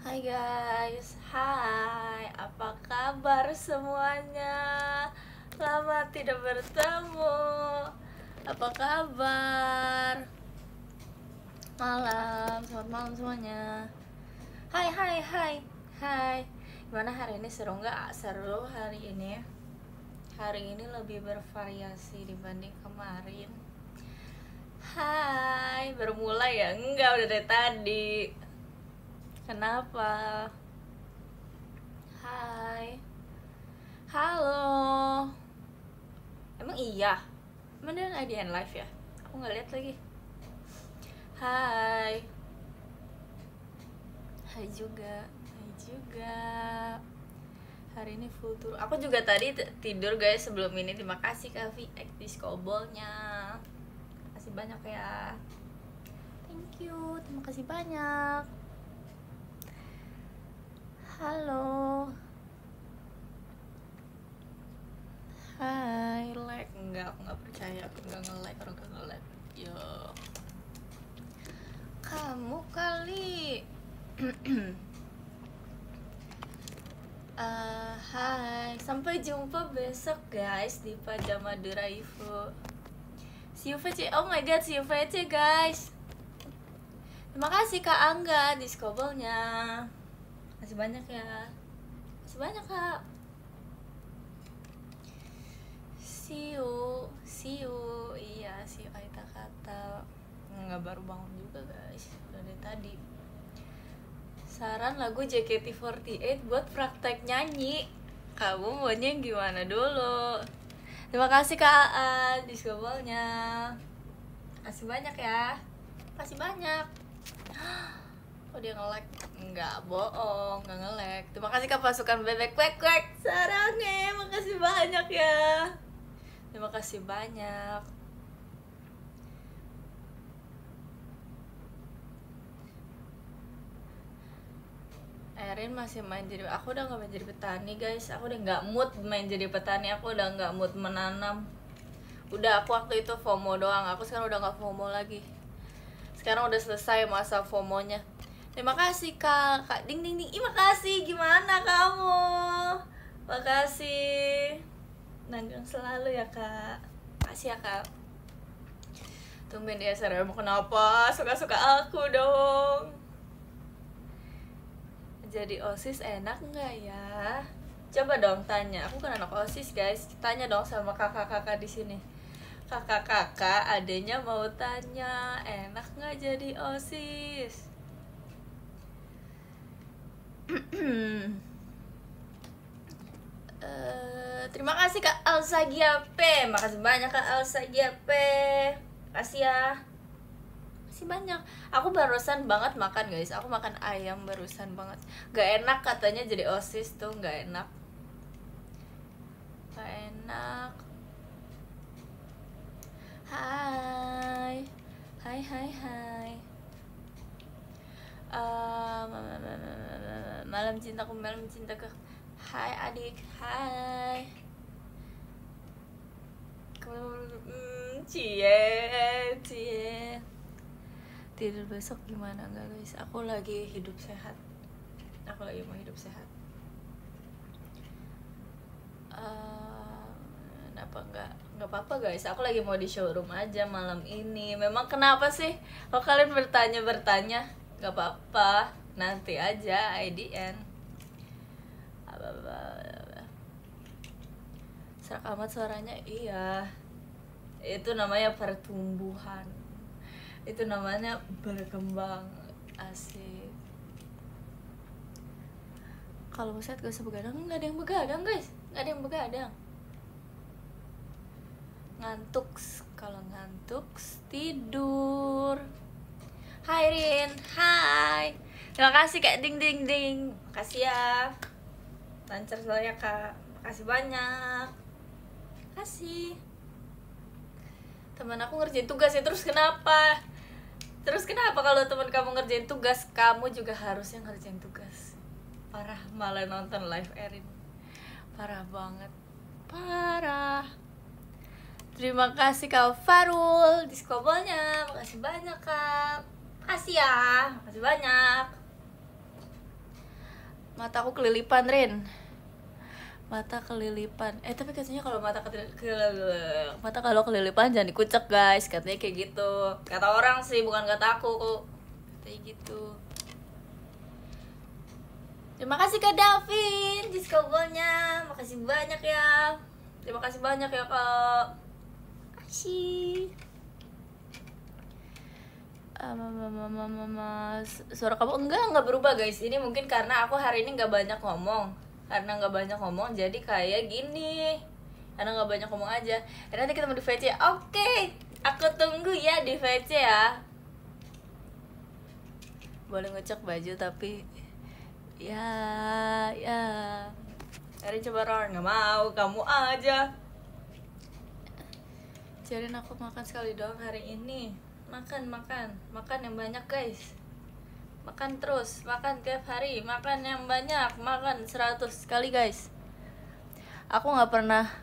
Hai guys, hai, apa kabar semuanya? Lama tidak bertemu. Apa kabar? Selamat malam semuanya. Hai, hai, hai, hai. Gimana hari ini, seru nggak? Seru hari ini. Hari ini lebih bervariasi dibanding kemarin. Hai, baru mulai ya? Enggak, udah dari tadi. Kenapa? Hai. Halo. Emang iya? Emang dia nggak di end live ya? Aku nggak lihat lagi. Hai. Hai juga. Hai juga. Hari ini full tour. Aku juga tadi tidur guys sebelum ini. Terima kasih Kak VX Discobolnya. Terima kasih banyak ya. Thank you. Terima kasih banyak. Halo. Hai, like. Enggak, aku nggak percaya. Aku nggak nge-like, orang nggak nge-like. Yo. Kamu kali. Hai, sampai jumpa besok guys di Pajama Duraifu. See you VC. Oh my god, see you VC guys. Terima kasih Kak Angga Discobolnya. Masih banyak ya. Masih banyak Kak. See you. Iya, see you Aita kata. Nggak baru bangun juga guys, udah dari tadi. Saran lagu JKT48 buat praktek nyanyi. Kamu maunya yang gimana dulu? Terima kasih Kak Discobolnya. Kasih banyak ya. Kasih banyak. Oh dia nge-like. Enggak, bohong, nggak nge-like. Terima kasih Kak Pasukan Bebek Kwek Kwek. Sarangnya, makasih banyak ya. Terima kasih banyak. Erin masih main jadi, aku udah nggak main jadi petani guys. Aku udah nggak mood main jadi petani. Aku udah nggak mood menanam. Udah, aku waktu itu FOMO doang. Aku sekarang udah nggak FOMO lagi. Sekarang udah selesai masa FOMO-nya. Terima kasih Kak Ding Ding Ding. Ih, makasih. Gimana kamu? Makasih. Nanggung selalu ya Kak. Makasih ya Kak. Tumben dia SRM, kenapa suka-suka aku dong. Jadi OSIS enak nggak ya? Coba dong tanya. Aku kan anak OSIS guys. Tanya dong sama kakak-kakak di sini. Kakak-kakak, adanya mau tanya, enak nggak jadi OSIS? Terima kasih Kak Elsa Giape. Makasih banyak Kak Elsa Giape. Makasih ya. Masih banyak. Aku barusan banget makan guys. Aku makan ayam barusan banget. Gak enak katanya jadi OSIS tuh, gak enak. Gak enak. Hai. Hai. Malam cintaku. Hai adik. Hai. Cie. Tidur besok gimana enggak guys? Aku lagi hidup sehat. Aku lagi mau hidup sehat. Kenapa nggak apa-apa guys? Aku lagi mau di showroom aja malam ini. Memang kenapa sih? Kalau kalian bertanya, nggak apa-apa. Nanti aja IDN. Serak amat suaranya. Iya. Itu namanya pertumbuhan. Itu namanya berkembang. Asik. Kalau mau set gak usah begadang. Nggak ada yang begadang guys. Nggak ada yang begadang. Ngantuk. Kalau ngantuk tidur. Hai Rin. Hai. Terima kasih Kak Ding Ding Ding. Makasih ya. Lancar soalnya Kak. Makasih banyak. Makasih. Teman aku ngerjain tugas ya. Terus kenapa kalau teman kamu ngerjain tugas, kamu juga harusnya ngerjain tugas. Parah, malah nonton live Erin. Parah banget. Parah. Terima kasih Kak Farul Discobolnya. Makasih banyak Kak. Makasih ya. Makasih banyak. Mataku kelilipan, Rin. Mata kelilipan. Tapi katanya kalau mata kalau kelilipan jangan dikucek, guys. Katanya kayak gitu. Kata orang sih, bukan kata aku kok. Kayak gitu. Terima kasih Kak Davin diskobelnya. Makasih banyak ya. Terima kasih banyak ya, Kak. Kasih. Suara kamu enggak berubah, guys. Ini mungkin karena aku hari ini nggak banyak ngomong. Karena nggak banyak ngomong jadi kayak gini. Karena nggak banyak ngomong aja. Nanti kita mau di VC. Oke, aku tunggu ya di VC ya. Boleh ngecek baju tapi ya. Hari coba Ron, nggak mau, kamu aja. Jarin aku makan sekali doang hari ini. Makan yang banyak, guys. Makan terus, makan tiap hari, makan yang banyak, makan 100 kali, guys. Aku nggak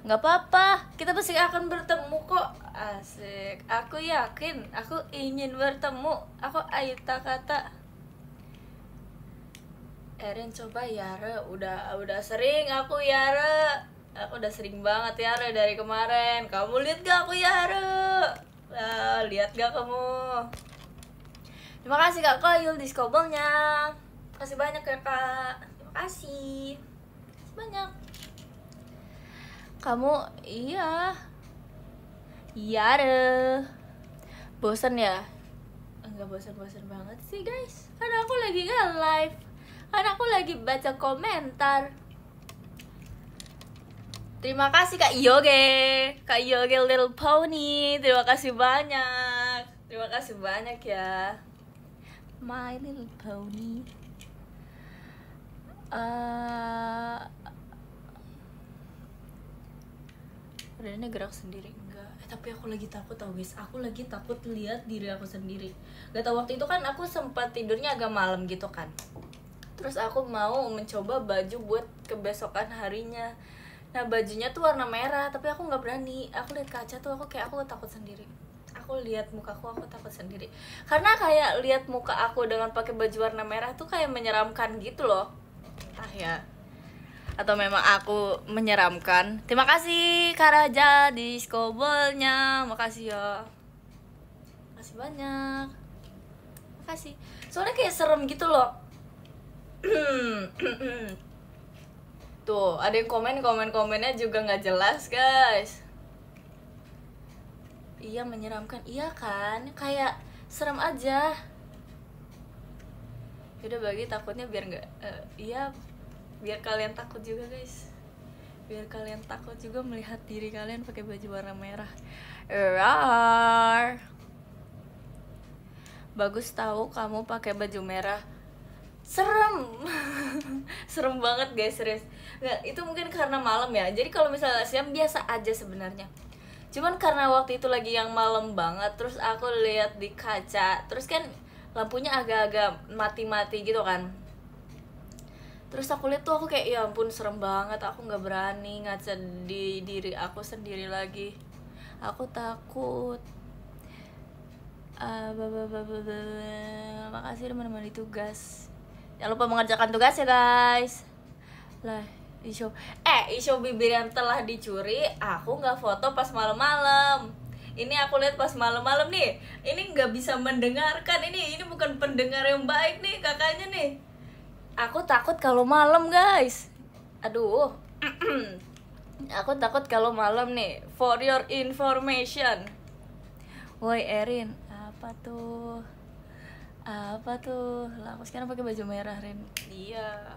apa-apa, kita pasti akan bertemu kok. Asik, aku yakin, aku ingin bertemu. Aku Aita kata Erin coba Yara, udah sering aku Yara. Aku udah sering banget Yara dari kemarin. Kamu lihat gak aku Yara? Lihat gak kamu? Terima kasih Kak Koyul diskobelnya. Terima kasih banyak ya Kak. Terima kasih banyak. Kamu iya Yara. Bosan ya? Enggak bosan-bosan banget sih guys. Karena aku lagi nge-live. Karena aku lagi baca komentar. Terima kasih Kak Yoge Little Pony. Terima kasih banyak. Terima kasih banyak ya My Little Pony. Rene gerak sendiri enggak? Tapi aku lagi takut tau guys. Aku lagi takut lihat diri aku sendiri. Gak tau waktu itu kan aku sempat tidurnya agak malam gitu kan. Terus aku mau mencoba baju buat kebesokan harinya. Nah bajunya tuh warna merah, tapi aku nggak berani. Aku lihat kaca tuh aku takut sendiri. Aku lihat mukaku aku takut sendiri. Karena kayak lihat muka aku dengan pakai baju warna merah tuh kayak menyeramkan gitu loh. Entah ya. Atau memang aku menyeramkan. Terima kasih Kak Raja di skobelnya. Makasih ya. Makasih banyak. Makasih. Soalnya kayak serem gitu loh. Tuh, ada yang komennya juga nggak jelas, guys. Iya, menyeramkan. Iya kan? Kayak serem aja. Udah bagi takutnya biar nggak iya, biar kalian takut juga, guys. Biar kalian takut juga melihat diri kalian pakai baju warna merah. Bagus tahu kamu pakai baju merah. Serem. Serem banget guys, serius. Nggak, itu mungkin karena malam ya. Jadi kalau misalnya siang biasa aja sebenarnya. Cuman karena waktu itu lagi yang malam banget, terus aku lihat di kaca, terus kan lampunya agak-agak mati-mati gitu kan. Terus aku lihat tuh aku kayak ya ampun serem banget. Aku nggak berani ngaca di diri aku sendiri lagi. Aku takut. Makasih udah menemani tugas. Jangan lupa mengerjakan tugas ya guys. Lah, isu bibir yang telah dicuri. Aku nggak foto pas malam-malam. Ini aku lihat pas malam-malam nih. Ini nggak bisa mendengarkan. Ini bukan pendengar yang baik nih kakaknya nih. Aku takut kalau malam guys. Aduh. Aku takut kalau malam nih. For your information. Woi Erin, apa tuh? Lah aku sekarang pakai baju merah, Rin. Iya,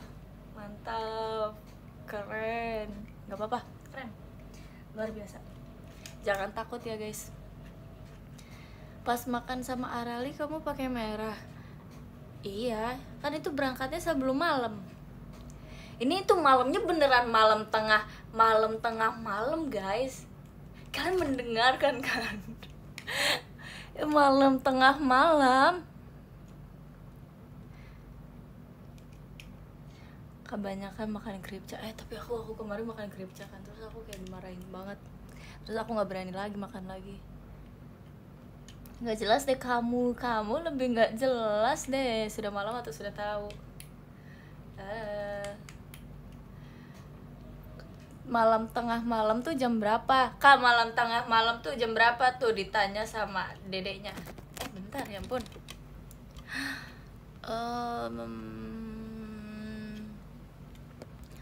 mantap, keren. Gak apa-apa, keren, luar biasa. Jangan takut ya guys. Pas makan sama Arali kamu pakai merah. Iya, kan itu berangkatnya sebelum malam. Ini tuh malamnya beneran malam tengah malam guys. Kalian mendengarkan kan? Malam tengah malam. Kebanyakan makan kripca. Tapi aku kemarin makan kripca kan, terus aku kayak dimarahin banget. Terus aku nggak berani lagi makan lagi. Nggak jelas deh kamu lebih nggak jelas deh. Sudah malam atau sudah tahu? malam tengah malam tuh jam berapa? Kak, malam tengah malam tuh jam berapa tuh, ditanya sama dedeknya. Bentar ya ampun.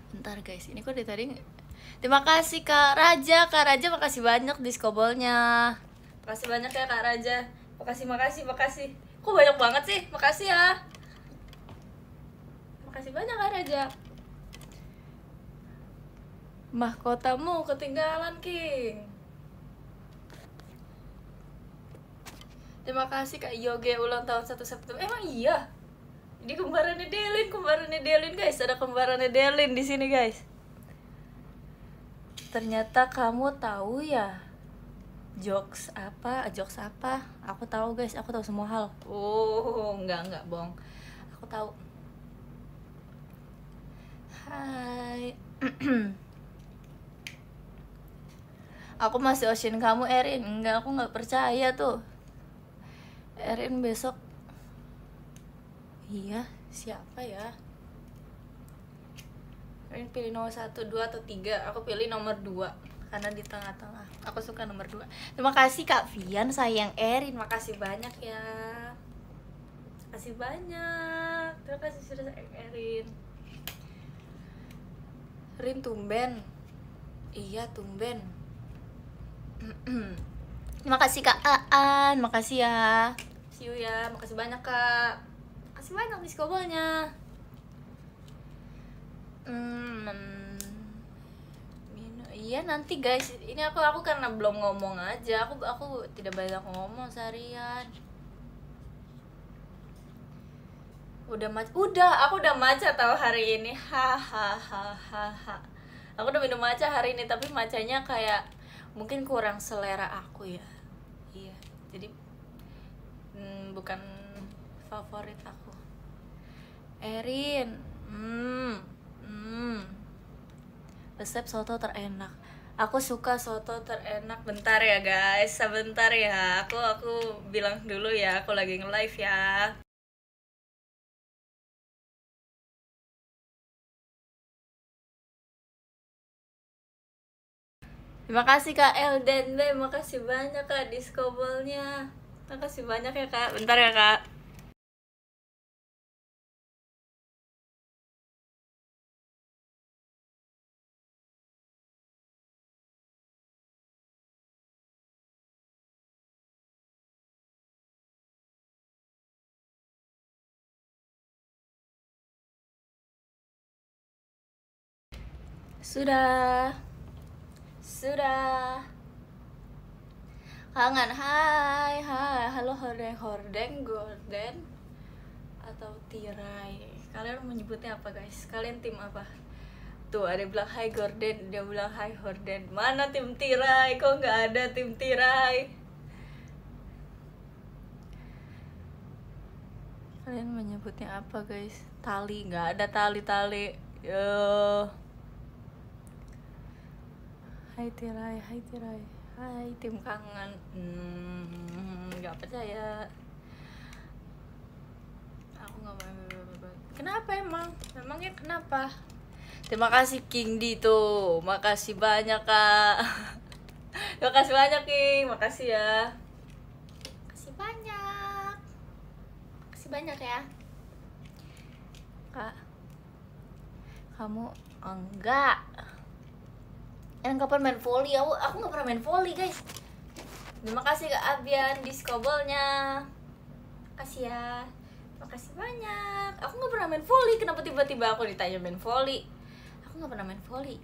Bentar guys, ini kok dari tadi. Terima kasih Kak Raja. Kak Raja makasih banyak diskobolnya. Makasih banyak ya Kak Raja. Makasih. Kok banyak banget sih? Makasih ya. Makasih banyak Kak Raja. Mahkotamu ketinggalan, King. Terima kasih Kak Yoge, ulang tahun 1 September. Emang iya? Ini kembarannya Delin guys. Ada kembarannya Delin di sini guys. Ternyata kamu tahu ya jokes apa? Aku tahu guys, aku tahu semua hal. Oh, enggak bohong. Aku tahu. Hai. Aku masih ocean kamu, Erin. Enggak, aku nggak percaya tuh. Erin besok. Iya, siapa ya? Erin pilih nomor 1, 2, atau 3. Aku pilih nomor 2 karena di tengah-tengah. Aku suka nomor 2. Terima kasih Kak Vian, sayang Erin. Makasih banyak ya. Makasih banyak. Terima kasih sudah sayang Erin. Rin tumben. Iya, tumben. Makasih Kak Aan, makasih ya. See you ya, makasih banyak Kak. Makasih banyak diskobolnya. Iya nanti guys, ini aku karena belum ngomong aja. Aku tidak banyak ngomong seharian. Aku udah matcha tahu hari ini. Hahaha. Aku udah minum matcha hari ini, tapi matchanya kayak mungkin kurang selera aku ya. Iya, jadi bukan favorit aku. Erin, resep soto terenak. Aku suka soto terenak. Bentar ya guys, sebentar ya. Aku bilang dulu ya, aku lagi nge-live ya. Terima kasih Kak Elden, makasih banyak Kak diskobolnya. Makasih banyak ya Kak. Bentar ya Kak. Sudah. Kangen. Hai. Halo Hordeng, Gorden atau Tirai. Kalian menyebutnya apa guys? Kalian tim apa? Tuh ada yang bilang hai Gorden, dia bilang hai Horden. Mana tim Tirai? Kok nggak ada tim Tirai? Kalian menyebutnya apa guys? Tali, nggak ada tali. Yo. Hai Tirai. Hai tim kangen. Nggak percaya. Aku nggak mau. Kenapa emang? Memangnya kenapa? Terima kasih King D tuh. Makasih banyak Kak. Makasih banyak King. Makasih ya. Makasih banyak ya. Kak. Kamu enggak. Kapan main volley? Aku nggak pernah main volley guys. Terima kasih Kak Abian diskobolnya. Makasih ya. Makasih banyak. Aku nggak pernah main volley. Kenapa tiba-tiba aku ditanya main volley? Aku nggak pernah main volley.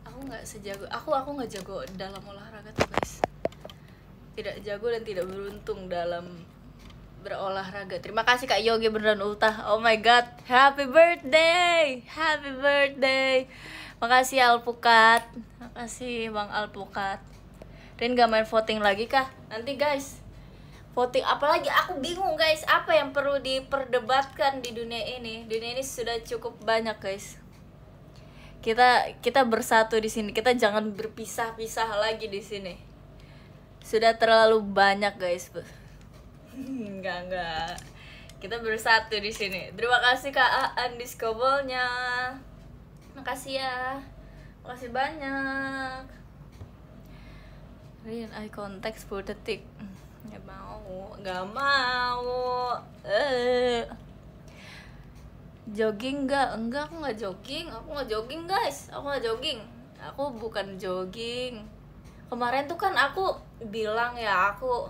Aku nggak sejago. Aku nggak jago dalam olahraga tuh guys. Tidak jago dan tidak beruntung dalam berolahraga. Terima kasih Kak Yogi beneran ultah. Oh my god. Happy birthday. Makasih Alpukat. Makasih Bang Alpukat. Rin gak main voting lagi kah? Nanti guys, voting apalagi? Aku bingung guys, apa yang perlu diperdebatkan di dunia ini? Dunia ini sudah cukup banyak guys. Kita bersatu di sini. Kita jangan berpisah-pisah lagi di sini. Sudah terlalu banyak guys. Enggak. Kita bersatu di sini. Terima kasih Kak Aan diskobolnya. Makasih ya, makasih banyak. Rin, eye contact 10 detik. Gak mau. Jogging nggak? Enggak, aku nggak jogging guys. Aku bukan jogging. Kemarin tuh kan aku bilang ya aku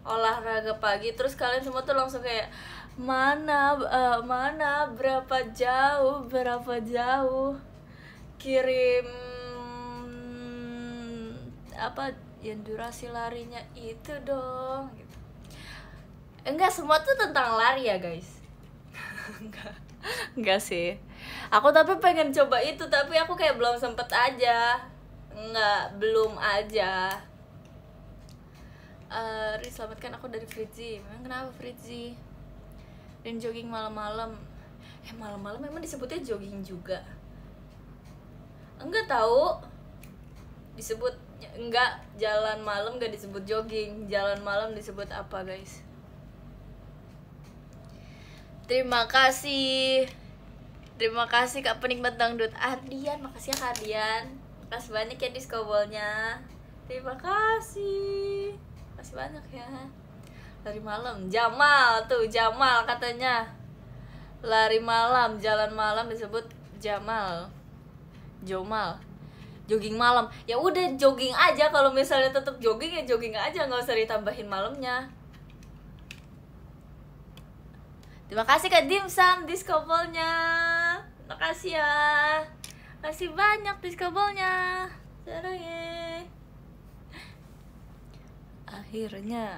olahraga pagi, terus kalian semua tuh langsung kayak mana berapa jauh kirim apa yang durasi larinya itu dong gitu. Enggak semua tuh tentang lari ya guys. enggak sih, aku tapi pengen coba itu, tapi aku kayak belum sempet aja. Belum aja. Rin, selamatkan aku dari Fritzi. Memang kenapa Fritzi? Dan jogging malam-malam. Malam-malam memang disebutnya jogging juga? Enggak tahu. Disebut enggak, jalan malam enggak disebut jogging. Jalan malam disebut apa, guys? Terima kasih Kak penikmat dangdut Ardian. Makasih ya Kak Ardian. Makasih banyak ya diskobolnya. Terima kasih banyak ya. Lari malam, Jamal katanya. Lari malam, jalan malam disebut Jomal. Jogging malam. Ya udah jogging aja, kalau misalnya tetap jogging ya jogging aja, nggak usah ditambahin malamnya. Terima kasih Kak Dimsum diskobolnya. Makasih ya. Kasih banyak diskobolnya. Sarangnya.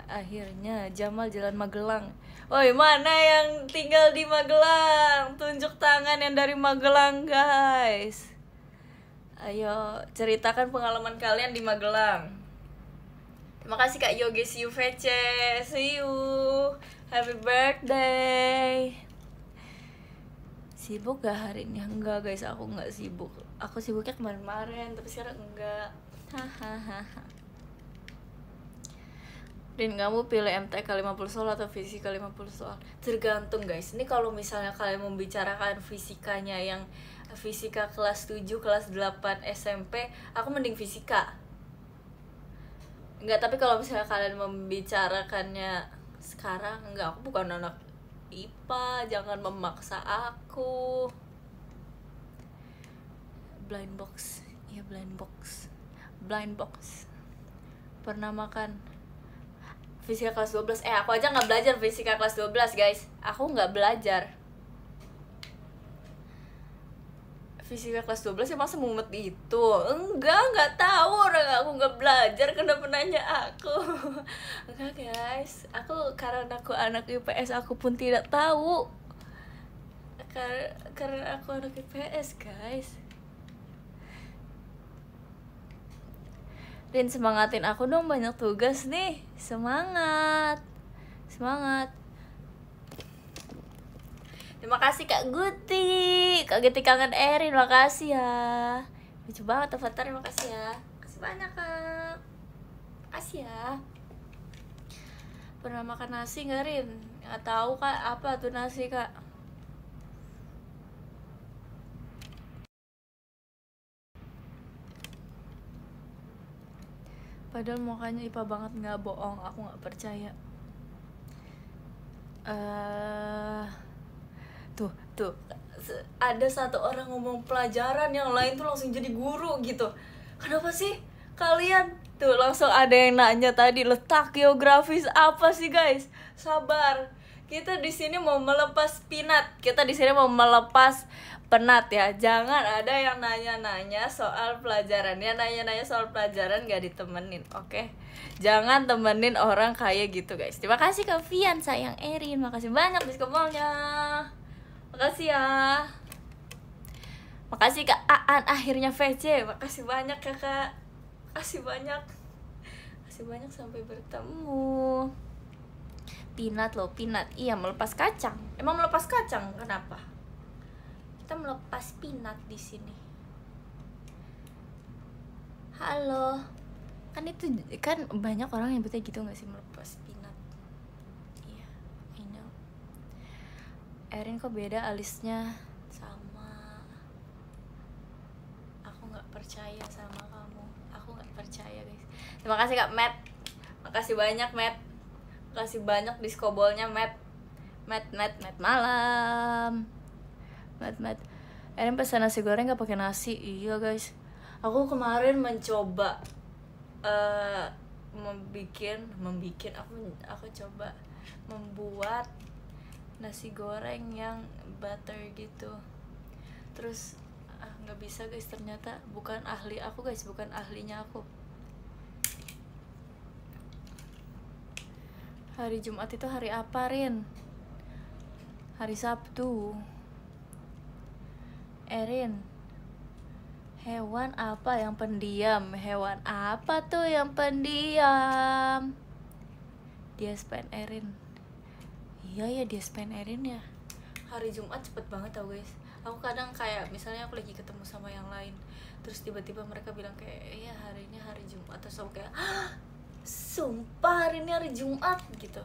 Akhirnya Jamal jalan Magelang. Woi, mana yang tinggal di Magelang? Tunjuk tangan yang dari Magelang, guys. Ayo, ceritakan pengalaman kalian di Magelang. Terima kasih Kak Yogi, see you VC. See you. Happy birthday. Sibuk gak hari ini? Enggak guys, aku gak sibuk. Aku sibuknya kemarin-kemarin, tapi sekarang enggak. Hahaha. Dan kamu pilih MTK 50 soal atau fisika 50 soal? Tergantung guys. Ini kalau misalnya kalian membicarakan fisikanya yang fisika kelas 7, kelas 8 SMP, aku mending fisika. Enggak, tapi kalau misalnya kalian membicarakannya sekarang, enggak, aku bukan anak IPA, jangan memaksa aku. Blind box. Pernah makan fisika kelas 12. Aku aja nggak belajar fisika kelas 12 guys. Aku nggak belajar fisika kelas 12 ya, masa mumet itu? Nggak tahu orang, aku nggak belajar, kenapa nanya aku? Enggak guys, aku karena aku anak IPS aku pun tidak tahu. Karena aku anak IPS guys. Dan semangatin aku dong, banyak tugas nih. Semangat. Terima kasih Kak Guti kangen Erin, makasih ya. Lucu banget avatar, makasih ya. Makasih banyak Kak. Makasih ya. Pernah makan nasi nggak Rin? Nggak tahu Kak, apa tuh nasi Kak? Padahal mukanya IPA banget, nggak bohong, aku nggak percaya. Tuh ada satu orang ngomong pelajaran, yang lain tuh langsung jadi guru gitu. Kenapa sih kalian? Tuh langsung ada yang nanya tadi, letak geografis apa sih guys? Sabar, kita di sini mau melepas penat ya. Jangan ada yang nanya-nanya soal pelajaran. Ya nanya-nanya soal pelajaran gak ditemenin, oke? Jangan temenin orang kayak gitu guys. Terima kasih Kak Vian, sayang Erin. Makasih banyak diskobolnya. Makasih ya. Makasih Kak Aan, akhirnya VC. Makasih banyak Kakak. Makasih banyak, sampai bertemu. Pinat loh, pinat. Iya, melepas kacang. Emang melepas kacang kenapa? Kita melepas pinat di sini. Halo. Kan itu kan banyak orang yang betul gitu nggak sih, melepas pinat. Iya, I know. Erin kok beda alisnya? Sama. percaya sama kamu. Aku nggak percaya guys. Terima kasih Kak Matt, makasih banyak Matt, makasih banyak diskobolnya Matt. Matt malam. Matt Erin pesan nasi goreng gak pakai nasi. Iya guys, aku kemarin mencoba aku coba membuat nasi goreng yang butter gitu. Terus nggak bisa guys, ternyata bukan ahli aku guys, bukan ahlinya aku. Hari Jumat itu hari apa, Rin? Hari Sabtu. Erin, hewan apa yang pendiam? Hewan apa tuh yang pendiam? Diaspen Erin. Iya ya, Diaspen Erin ya. Hari Jumat cepet banget tau guys. Aku kadang kayak misalnya aku lagi ketemu sama yang lain, terus tiba-tiba mereka bilang kayak iya hari ini hari Jumat, terus aku kayak sumpah hari ini hari Jumat gitu.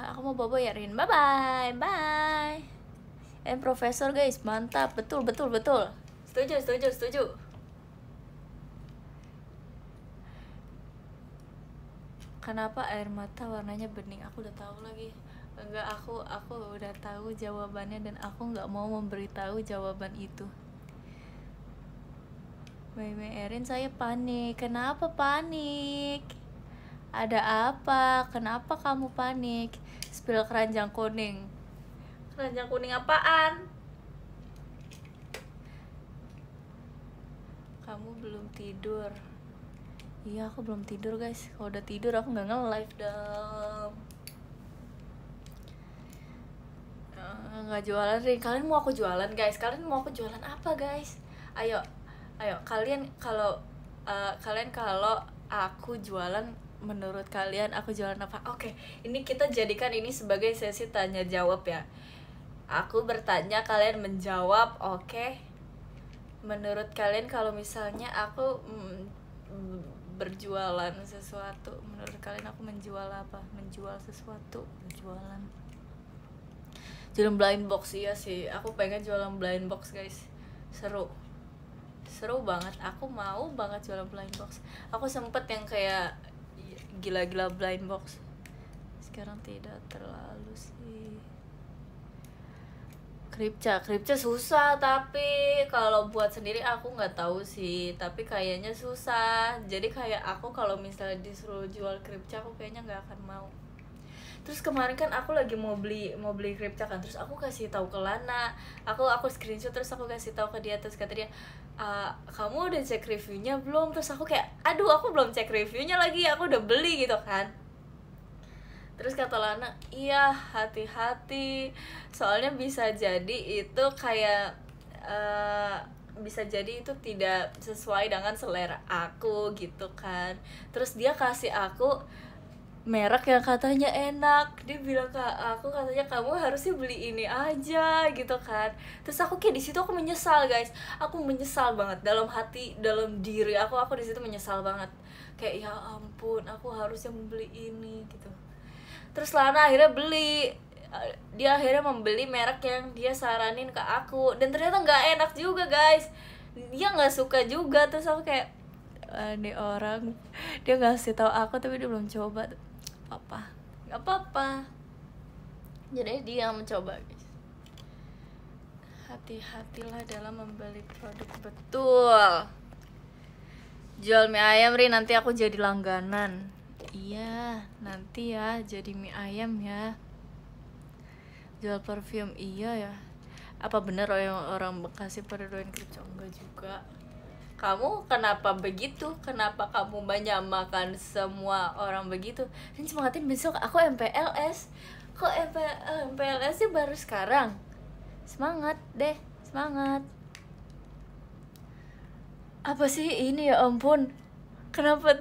Aku mau bobo ya Rin, bye. And profesor guys, mantap, betul. Setuju. Kenapa air mata warnanya bening? Aku udah tahu lagi. Enggak, aku udah tahu jawabannya dan aku nggak mau memberitahu jawaban itu. Meme Erin, saya panik. Kenapa panik? Ada apa? Kenapa kamu panik? Spill keranjang kuning. Keranjang kuning apaan? Kamu belum tidur. Iya, aku belum tidur guys. Kalau udah tidur aku nggak nge-live dong. Nggak jualan Rin. Kalian mau aku jualan guys? Kalian mau aku jualan apa guys? Ayo kalian kalau aku jualan, menurut kalian aku jualan apa? Oke, ini kita jadikan ini sebagai sesi tanya jawab ya. Aku bertanya, kalian menjawab, oke? Menurut kalian kalau misalnya aku berjualan sesuatu, menurut kalian aku menjual apa? Menjual sesuatu, jualan blind box. Iya sih, aku pengen jualan blind box guys. Seru banget, aku mau banget jualan blind box. Aku sempet yang kayak gila-gila blind box, sekarang tidak terlalu sih. Kripca susah, tapi kalau buat sendiri aku nggak tahu sih, tapi kayaknya susah. Jadi kayak aku kalau misalnya disuruh jual kripca, aku kayaknya nggak akan mau. Terus kemarin kan aku lagi mau beli kripca kan, terus aku kasih tahu ke Lana, aku screenshot, terus aku kasih tahu ke dia, terus kata dia, kamu udah cek reviewnya belum? Terus aku kayak aduh, aku belum cek reviewnya lagi, aku udah beli gitu kan. Terus kata Lana, iya hati-hati, soalnya bisa jadi itu kayak bisa jadi itu tidak sesuai dengan selera aku gitu kan. Terus dia kasih aku merek yang katanya enak, dia bilang ke aku katanya kamu harusnya beli ini aja gitu kan. Terus aku kayak di situ aku menyesal guys, aku menyesal banget dalam hati, dalam diri aku di situ menyesal banget, kayak ya ampun aku harusnya membeli ini gitu. Terus Lana akhirnya beli, dia akhirnya membeli merek yang dia saranin ke aku, dan ternyata nggak enak juga guys, dia nggak suka juga. Terus aku kayak ini orang, dia ngasih tahu aku tapi dia belum coba. Nggak apa-apa, jadi dia yang mencoba guys. Hati-hatilah dalam membeli produk. Betul. Jual mie ayam Ri, nanti aku jadi langganan. Iya, nanti ya jadi mie ayam ya. Jual parfum, iya ya. Apa bener orang Bekasi pada doain kripca? Enggak juga. Kamu kenapa begitu? Kenapa kamu menyamakan semua orang begitu? Dan semangatin besok aku MPLS. Kok MPLS sih baru sekarang? Semangat deh, semangat. Apa sih ini, ya ampun. Kenapa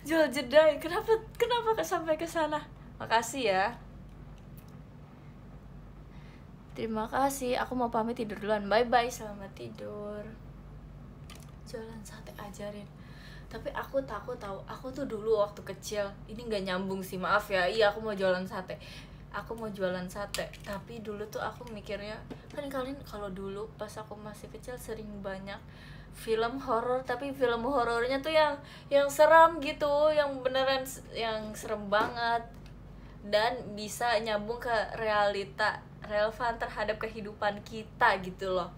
jual jedai? Kenapa sampai ke sana? Makasih ya. Terima kasih. Aku mau pamit tidur duluan. Bye, selamat tidur. Jualan sate ajarin. Tapi aku takut tahu. Aku tuh dulu waktu kecil, ini nggak nyambung sih, maaf ya. Iya, aku mau jualan sate. aku mau jualan sate. Tapi dulu tuh aku mikirnya, kan kalian kalau dulu pas aku masih kecil sering banyak film horor, tapi film horornya tuh yang seram gitu, yang beneran yang serem banget dan bisa nyambung ke realita, relevan terhadap kehidupan kita gitu loh.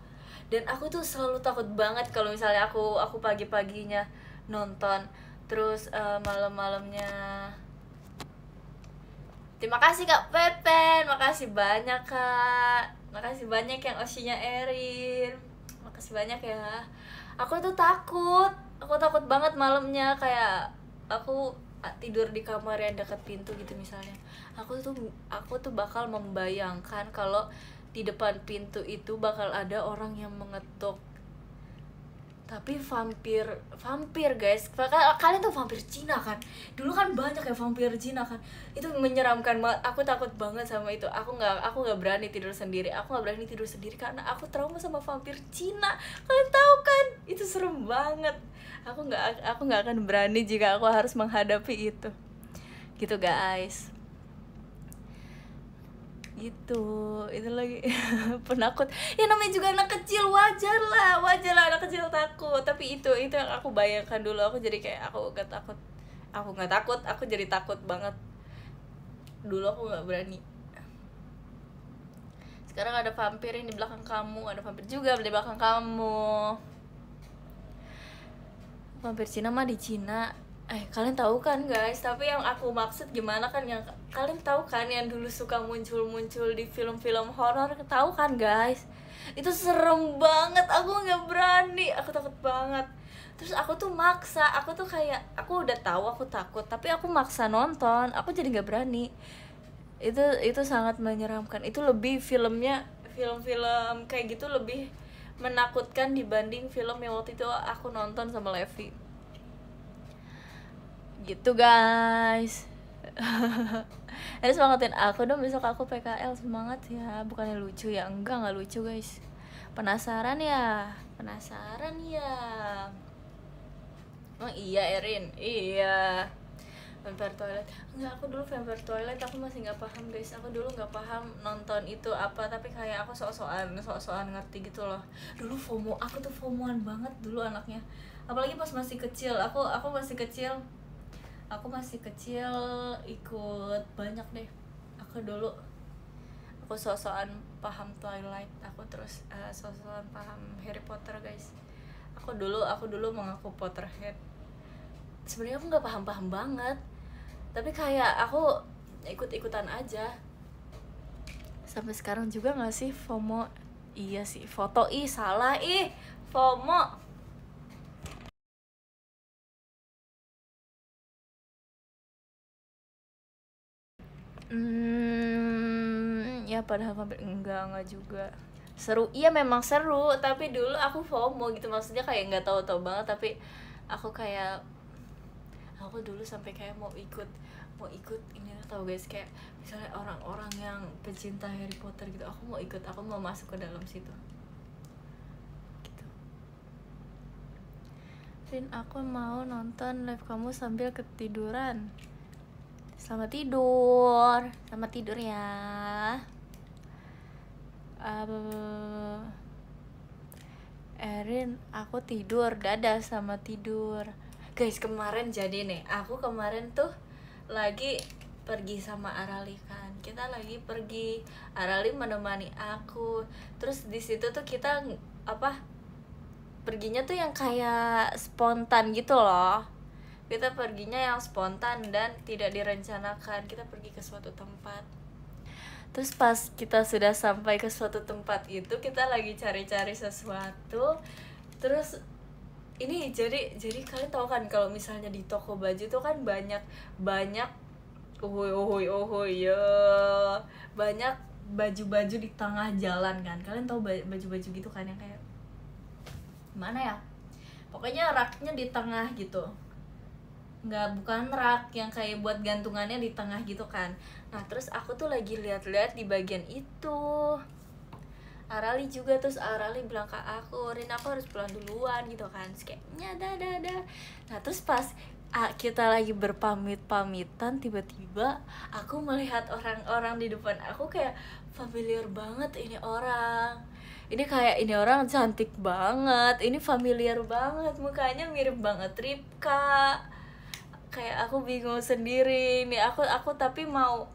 Dan aku tuh selalu takut banget kalau misalnya aku pagi-paginya nonton, terus malam-malamnya. Terima kasih Kak Pepen, makasih banyak Kak, makasih banyak yang Osinya Erin, makasih banyak ya. Aku tuh aku takut banget malamnya, kayak aku tidur di kamar yang dekat pintu gitu misalnya. Aku tuh bakal membayangkan kalau di depan pintu itu bakal ada orang yang mengetuk. Tapi vampir guys, kalian tuh vampir Cina kan, dulu kan banyak ya vampir Cina kan, itu menyeramkan banget. Aku takut banget sama itu. Aku nggak berani tidur sendiri, karena aku trauma sama vampir Cina. Kalian tahu kan, itu serem banget. Aku nggak akan berani jika aku harus menghadapi itu gitu guys. Gitu, itu lagi penakut ya, namanya juga anak kecil, wajar lah anak kecil takut. Tapi itu yang aku bayangkan dulu. Aku jadi kayak aku nggak takut, aku jadi takut banget. Dulu aku nggak berani. Sekarang ada vampir yang di belakang kamu, ada vampir juga di belakang kamu. Vampir Cina mah di Cina. Kalian tahu kan guys, tapi yang aku maksud gimana kan, yang kalian tahu kan yang dulu suka muncul di film-film horor, tahu kan guys? Itu serem banget, aku nggak berani, aku takut banget. Terus aku tuh maksa, aku tuh kayak, aku udah tahu aku takut, tapi aku maksa nonton, aku jadi nggak berani. Itu sangat menyeramkan. Itu lebih film-film kayak gitu lebih menakutkan dibanding film yang waktu itu aku nonton sama Levi. Gitu guys. Harus semangatin aku dong, besok aku PKL. Semangat ya, bukannya lucu ya, enggak lucu guys. Penasaran ya. Oh iya Erin, iya. Vampire Twilight, enggak, aku dulu Vampire Twilight aku masih nggak paham guys. Aku dulu nggak paham nonton itu apa, tapi kayak aku sok-sokan ngerti gitu loh. Dulu FOMO, aku tuh FOMOan banget dulu anaknya, apalagi pas masih kecil. Aku masih kecil ikut banyak deh. Aku sok-sokan paham Twilight, aku terus sok-sokan paham Harry Potter guys. Aku dulu mengaku Potterhead. Sebenarnya aku nggak paham banget, tapi kayak aku ikut-ikutan aja. Sampai sekarang juga nggak sih FOMO? Iya sih, foto salah FOMO. Ya padahal vampir enggak juga seru. Iya memang seru, tapi dulu aku FOMO gitu, maksudnya kayak nggak tahu banget. Tapi aku dulu sampai kayak mau ikut ini, tahu guys, kayak misalnya orang-orang yang pecinta Harry Potter gitu, aku mau masuk ke dalam situ gitu. Rin, aku mau nonton live kamu sambil ketiduran. Selamat tidur ya. Erin, aku tidur, dadah, sama tidur guys. Kemarin jadi nih, aku kemarin tuh lagi pergi sama Arali kan, kita lagi pergi, Arali menemani aku. Terus di situ tuh kita perginya tuh yang kayak spontan gitu loh. Kita perginya yang spontan dan tidak direncanakan. Kita pergi ke suatu tempat. Terus pas kita sudah sampai ke suatu tempat itu, kita lagi cari-cari sesuatu. Terus ini jadi kalian tahu kan kalau misalnya di toko baju tuh kan banyak ya, banyak baju-baju di tengah jalan kan. Kalian tahu baju-baju gitu kan, yang kayak mana ya, pokoknya raknya di tengah gitu. Bukan rak yang kayak buat gantungannya di tengah gitu kan. Nah terus aku tuh lagi lihat-lihat di bagian itu, Arali juga. Terus Arali bilang ke aku, Rin, aku harus pulang duluan gitu kan. Terus kayak dadah. Nah terus pas kita lagi berpamitan, tiba-tiba aku melihat orang-orang di depan aku, kayak familiar banget ini orang. Ini kayak ini orang cantik banget, ini familiar banget, mukanya mirip banget Ripka. Kayak aku bingung sendiri nih, aku tapi mau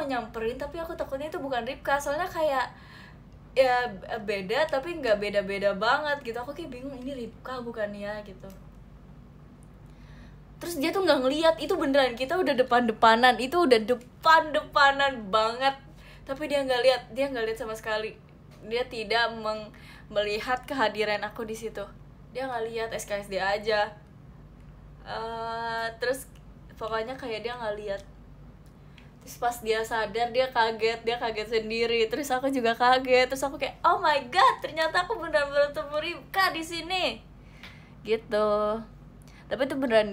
nyamperin, tapi aku takutnya itu bukan Ripka, soalnya kayak ya beda tapi nggak beda-beda banget gitu. Aku kayak bingung, ini Ripka bukan ya gitu. Terus dia tuh nggak ngeliat, itu beneran kita udah depan-depanan, itu udah depan-depanan banget, tapi dia nggak lihat sama sekali. Dia tidak melihat kehadiran aku di situ. Dia nggak lihat, SKSD aja. Terus pokoknya kayak dia nggak lihat. Terus pas dia sadar, dia kaget sendiri. Terus aku juga kaget. Terus aku kayak, oh my god, ternyata aku beneran bertemu Ripka di sini gitu. Tapi itu beneran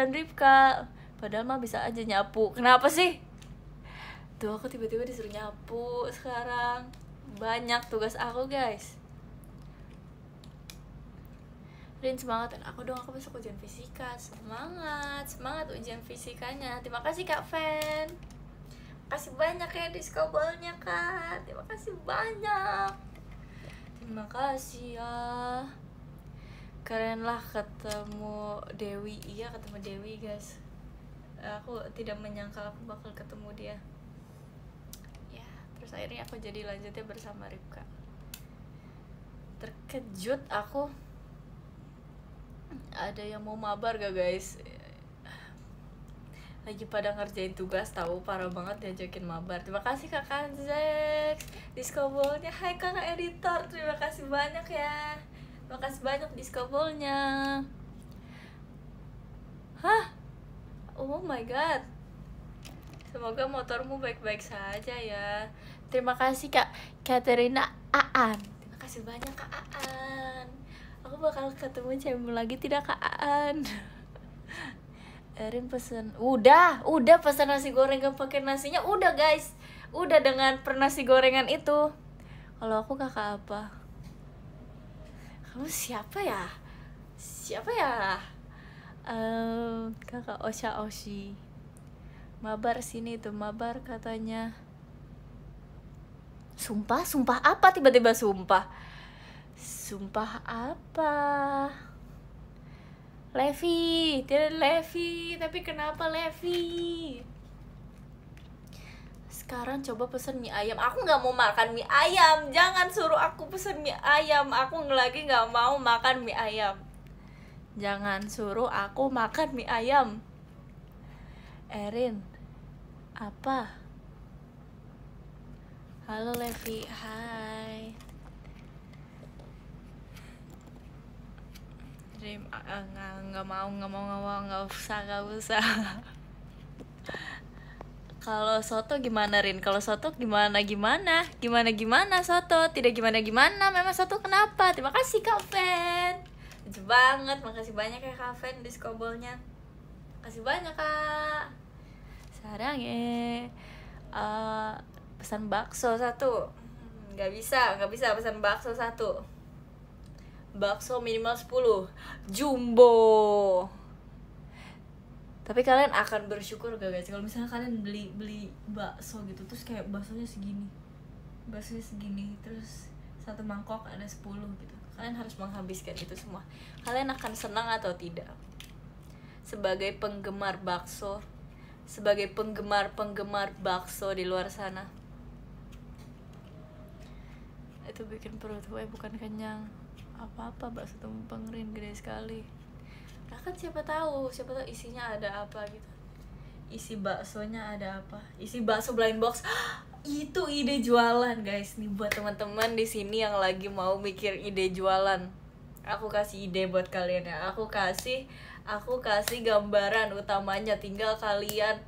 Ripka. Padahal mah bisa aja nyapu. Kenapa sih? Tuh aku tiba-tiba disuruh nyapu sekarang. Banyak tugas aku, guys. Rin, semangat aku dong, aku besok ujian fisika. Semangat ujian fisikanya. Terima kasih Kak Fen. Makasih banyak ya diskobolnya Kak. Terima kasih banyak. Terima kasih ya. Keren lah ketemu Dewi. Iya, ketemu Dewi guys. Aku tidak menyangka aku bakal ketemu dia. Ya, terus akhirnya aku jadi lanjutnya bersama Ripka. Terkejut aku. Ada yang mau mabar gak guys? Lagi pada ngerjain tugas, tahu parah banget diajakin mabar. Terima kasih kakak Zex diskobolnya. Hai kakak editor, terima kasih banyak ya. Terima kasih banyak diskobolnya. Hah? Oh my god. Semoga motormu baik-baik saja ya. Terima kasih Kak Katerina Aan. Terima kasih banyak Kak Aan. Aku bakal ketemu cewek lagi tidak Kak Aan? Erin pesen, udah pesen nasi goreng gak pakai nasinya, udah guys, udah dengan per nasi gorengan itu. Kalau aku kakak apa? Kamu siapa ya? Kakak Osha Oshi. Mabar sini tuh, mabar katanya. Sumpah apa tiba-tiba sumpah? Sumpah apa? Levi, tidak Levi, tapi kenapa Levi? Sekarang coba pesen mie ayam. Aku nggak mau makan mie ayam. Jangan suruh aku pesen mie ayam. Aku lagi nggak mau makan mie ayam. Jangan suruh aku makan mie ayam. Erin, apa? Halo Levi, hai. Dream, nggak usah. Kalau soto gimana Rin? Kalau soto gimana soto? Tidak gimana. Memang soto kenapa? Terima kasih Kak Fen. Lucu banget, makasih banyak ya Kak Fen diskobolnya. Makasih banyak Kak. Sekarang ya pesan bakso satu. Nggak bisa pesan bakso satu. Bakso minimal 10 jumbo. Tapi kalian akan bersyukur gak guys kalau misalnya kalian beli bakso gitu, terus kayak baksonya segini, terus satu mangkok ada 10 gitu. Kalian harus menghabiskan itu semua. Kalian akan senang atau tidak? Sebagai penggemar bakso, sebagai penggemar bakso di luar sana, itu bikin perut gue bukan kenyang apa-apa. Bakso tumpeng Rin gede sekali. Nah kan siapa tahu isinya ada apa gitu. Isi baksonya ada apa? Isi bakso blind box. Itu ide jualan guys. Nih buat teman-teman di sini yang lagi mau mikir ide jualan. Aku kasih ide buat kalian ya. Aku kasih gambaran utamanya, tinggal kalian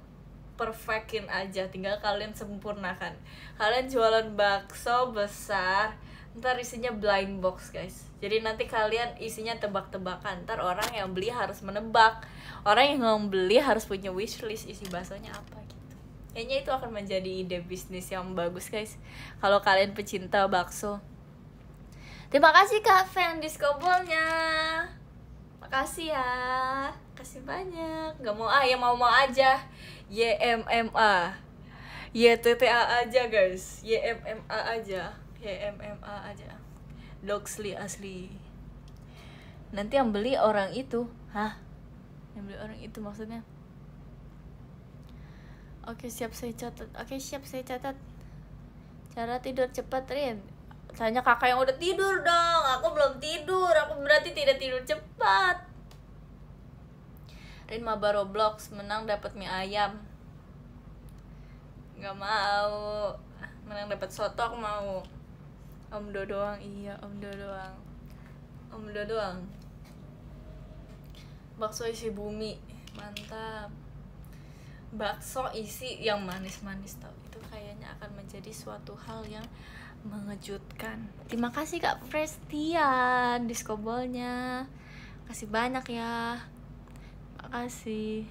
perfectin aja, tinggal kalian sempurnakan. Kalian jualan bakso besar, ntar isinya blind box guys. Jadi nanti kalian isinya tebak-tebakan. Ntar orang yang beli harus menebak. Orang yang membeli harus punya wishlist isi baksonya apa gitu. Kayaknya itu akan menjadi ide bisnis yang bagus guys, kalau kalian pecinta bakso. Terima kasih Kak Fen diskobolnya. Makasih ya Makasih banyak. Gak mau ya mau aja. YMMA. YTTA aja guys. YMMA aja. YMMA aja. Doxly asli. Nanti yang beli orang itu. Hah? Yang beli orang itu maksudnya? Oke, siap saya catat. Cara tidur cepat, Rin. Tanya kakak yang udah tidur dong. Aku belum tidur. Aku berarti tidak tidur cepat. Rin maba Roblox, menang dapat mie ayam. Gak mau. Menang dapat soto aku mau. Om Do doang. Iya, Om Do doang. Om Do doang. Bakso isi bumi. Mantap. Bakso isi yang manis-manis tau. Itu kayaknya akan menjadi suatu hal yang mengejutkan. Terima kasih Kak Prestian diskobolnya. Kasih banyak ya. Makasih.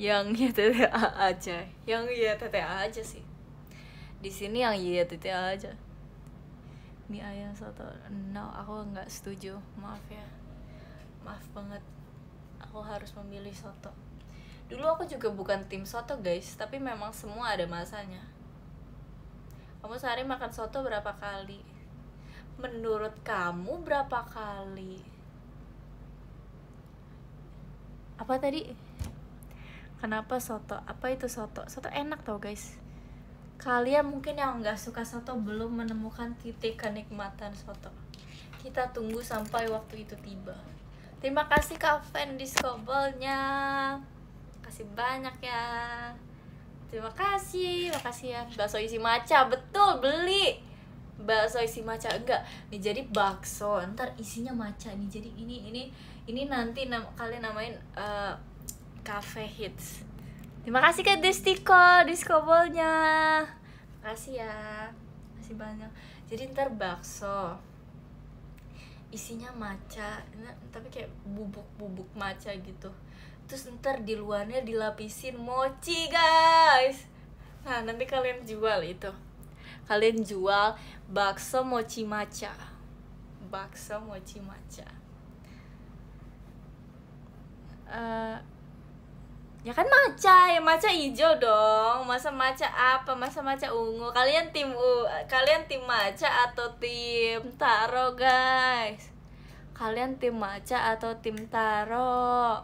Yang YTTA aja. Yang YTTA aja sih. Di sini yang YTTA aja. Mie ayam soto. No, aku nggak setuju. Maaf ya. Maaf banget. Aku harus memilih soto. Dulu aku juga bukan tim soto guys, tapi memang semua ada masanya. Kamu sehari makan soto berapa kali? Menurut kamu berapa kali? Apa tadi? Kenapa soto? Apa itu soto? Soto enak tau guys. Kalian mungkin yang nggak suka soto belum menemukan titik kenikmatan soto. Kita tunggu sampai waktu itu tiba. Terima kasih Kak Fen diskobolnya. Kasih banyak ya. Terima kasih, makasih ya. Bakso isi maca, betul, beli. Bakso isi maca enggak. Nih jadi bakso, ntar isinya maca nih. Jadi ini nanti kalian namain Cafe Hits. Terima kasih Kak Destiko, diskobolnya. Makasih ya. Makasih banyak. Jadi ntar bakso isinya maca, tapi kayak bubuk maca gitu. Terus ntar di luarnya dilapisin mochi guys. Nah nanti kalian jual itu. Kalian jual bakso mochi maca. Bakso mochi maca. Ya kan maca, ya maca hijau dong. Masa maca apa? Masa maca ungu. Kalian tim maca atau tim taro guys? Kalian tim maca atau tim taro?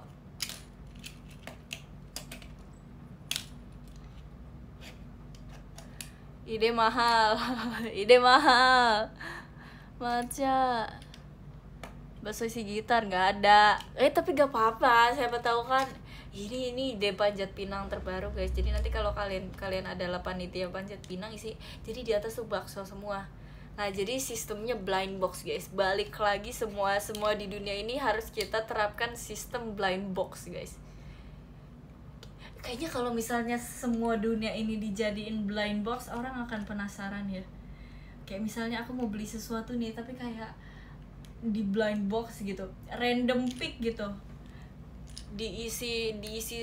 Ide mahal. Ide mahal. Maca. Bakso isi gitar nggak ada. Tapi gak apa-apa. Siapa tahu kan ini ide Panjat Pinang terbaru guys. Jadi nanti kalau kalian adalah panitia Panjat Pinang isi, jadi di atas tuh bakso semua. Nah jadi sistemnya blind box guys. Balik lagi semua di dunia ini harus kita terapkan sistem blind box guys. Kayaknya kalau misalnya semua dunia ini dijadiin blind box, orang akan penasaran ya. Kayak misalnya aku mau beli sesuatu nih, tapi kayak di blind box gitu, random pick gitu, diisi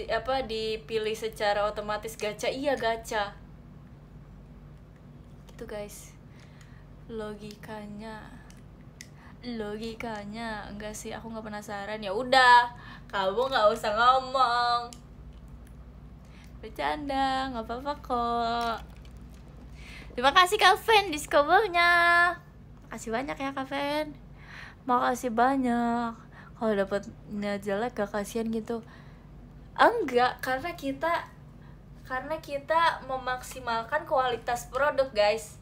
apa, dipilih secara otomatis gacha. Iya gacha gitu guys. Logikanya enggak sih, aku nggak penasaran. Ya udah, kamu nggak usah ngomong, bercanda, nggak apa-apa kok. Terima kasih Kak Fen diskobolnya. Makasih banyak ya Kak Fen. Makasih banyak. Kalau dapatnya jelek gak kasihan gitu? Enggak, karena kita memaksimalkan kualitas produk guys.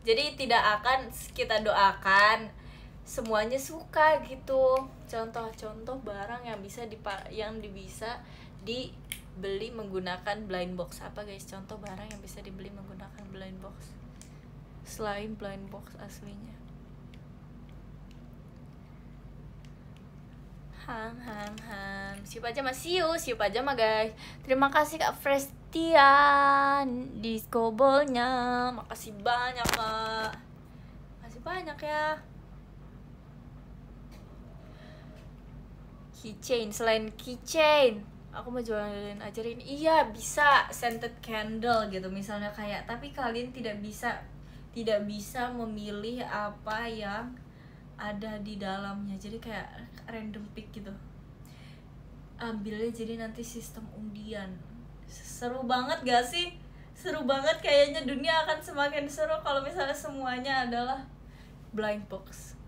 Jadi tidak akan kita doakan semuanya suka gitu. Contoh barang yang bisa dibeli menggunakan blind box apa guys? Contoh barang yang bisa dibeli menggunakan blind box selain blind box aslinya. Siu pajama guys. Terima kasih Kak Prestian diskobolnya. Makasih banyak Kak. Makasih banyak ya. Keychain, selain keychain aku mau jualin ajarin. Iya bisa scented candle gitu misalnya kayak, tapi kalian tidak bisa memilih apa yang ada di dalamnya, jadi kayak random pick gitu. ambilnya jadi nanti sistem undian. Seru banget gak sih? Seru banget, kayaknya dunia akan semakin seru kalau misalnya semuanya adalah blind box.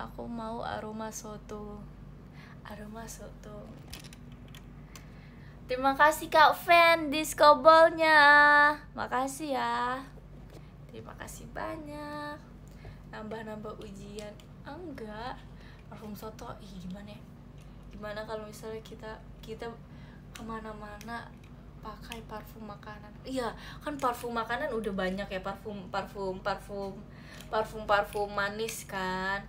Aku mau aroma soto. Terima kasih Kak Fan disco ball-nya. Makasih ya. Terima kasih banyak. Nambah ujian. Enggak. Parfum soto, gimana ya? Gimana kalau misalnya kita kemana-mana pakai parfum makanan? Iya, kan parfum makanan udah banyak ya, parfum manis kan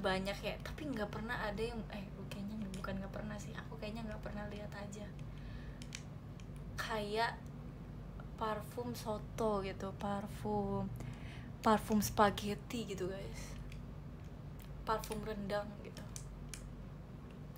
banyak ya. Tapi nggak pernah ada yang kayaknya bukan nggak pernah sih, aku kayaknya nggak pernah lihat aja kayak parfum soto gitu, parfum spaghetti gitu guys, parfum rendang gitu.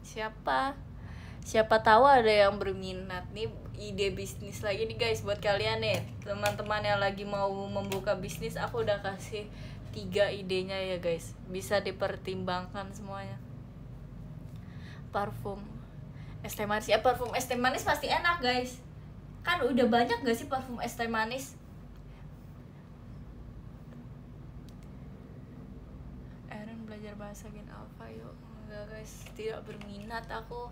Siapa tahu ada yang berminat nih, ide bisnis lagi nih guys buat kalian nih teman-teman yang lagi mau membuka bisnis. Aku udah kasih 3 idenya ya guys, bisa dipertimbangkan semuanya. Parfum es teh manis ya, parfum es teh manis pasti enak guys, kan udah banyak gak sih parfum es teh manis. Aaron belajar bahasa Gen Alpha yuk. Enggak guys, tidak berminat, aku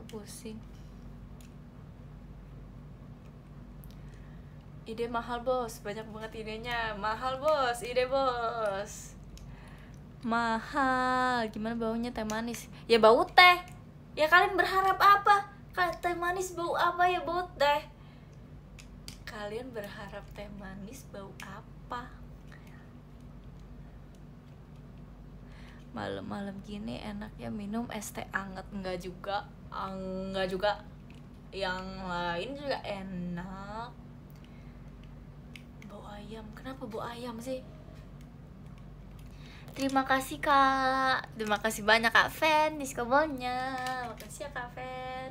pusing. Ide mahal bos, banyak banget idenya. Mahal bos, ide bos mahal. Gimana baunya teh manis? Ya bau teh. Ya kalian berharap apa? Teh manis bau apa? Ya bau teh. Kalian berharap teh manis bau apa? Malam-malam gini enaknya minum es teh anget. Enggak juga. Yang lain juga enak. Bau ayam. Kenapa bau ayam sih? Terima kasih Kak. Terima kasih banyak Kak Fan disco ball-nya. Makasih ya Kak Fan.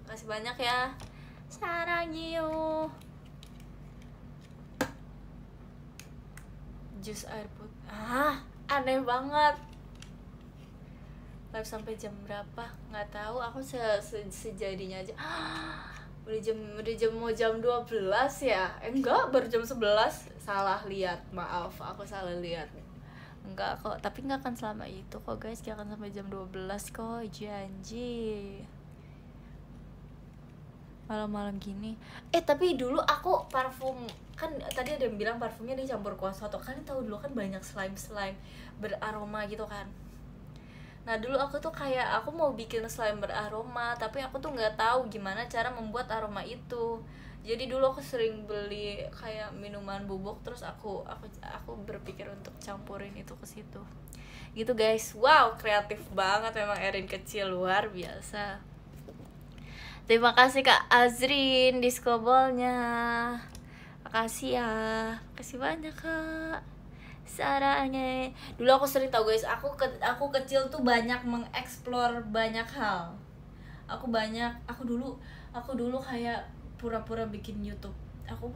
Makasih banyak ya. Sarangyo. Jus air putih. Aneh banget. Live sampai jam berapa? Nggak tahu. Aku sejadinya aja. Udah jam 12 ya? Enggak, baru jam 11. Salah lihat. Maaf, aku salah lihat. Enggak kok, tapi nggak akan selama itu kok guys, gak akan sampai jam 12 kok, janji. Malam-malam gini. Tapi dulu aku parfum, kan tadi ada yang bilang parfumnya dicampur kuah soto. Kalian tahu dulu kan banyak slime beraroma gitu kan. Nah dulu aku tuh kayak aku mau bikin slime beraroma, tapi aku tuh nggak tahu gimana cara membuat aroma itu. Jadi dulu aku sering beli kayak minuman bubuk, terus aku berpikir untuk campurin itu ke situ. Gitu guys. Wow, kreatif banget memang Erin kecil, luar biasa. Terima kasih Kak Azrin disco ball-nya. Makasih ya. Makasih banyak Kak. Sarangnya. Dulu aku sering tahu guys, aku kecil tuh banyak mengeksplor banyak hal. Aku dulu kayak pura-pura bikin YouTube. Aku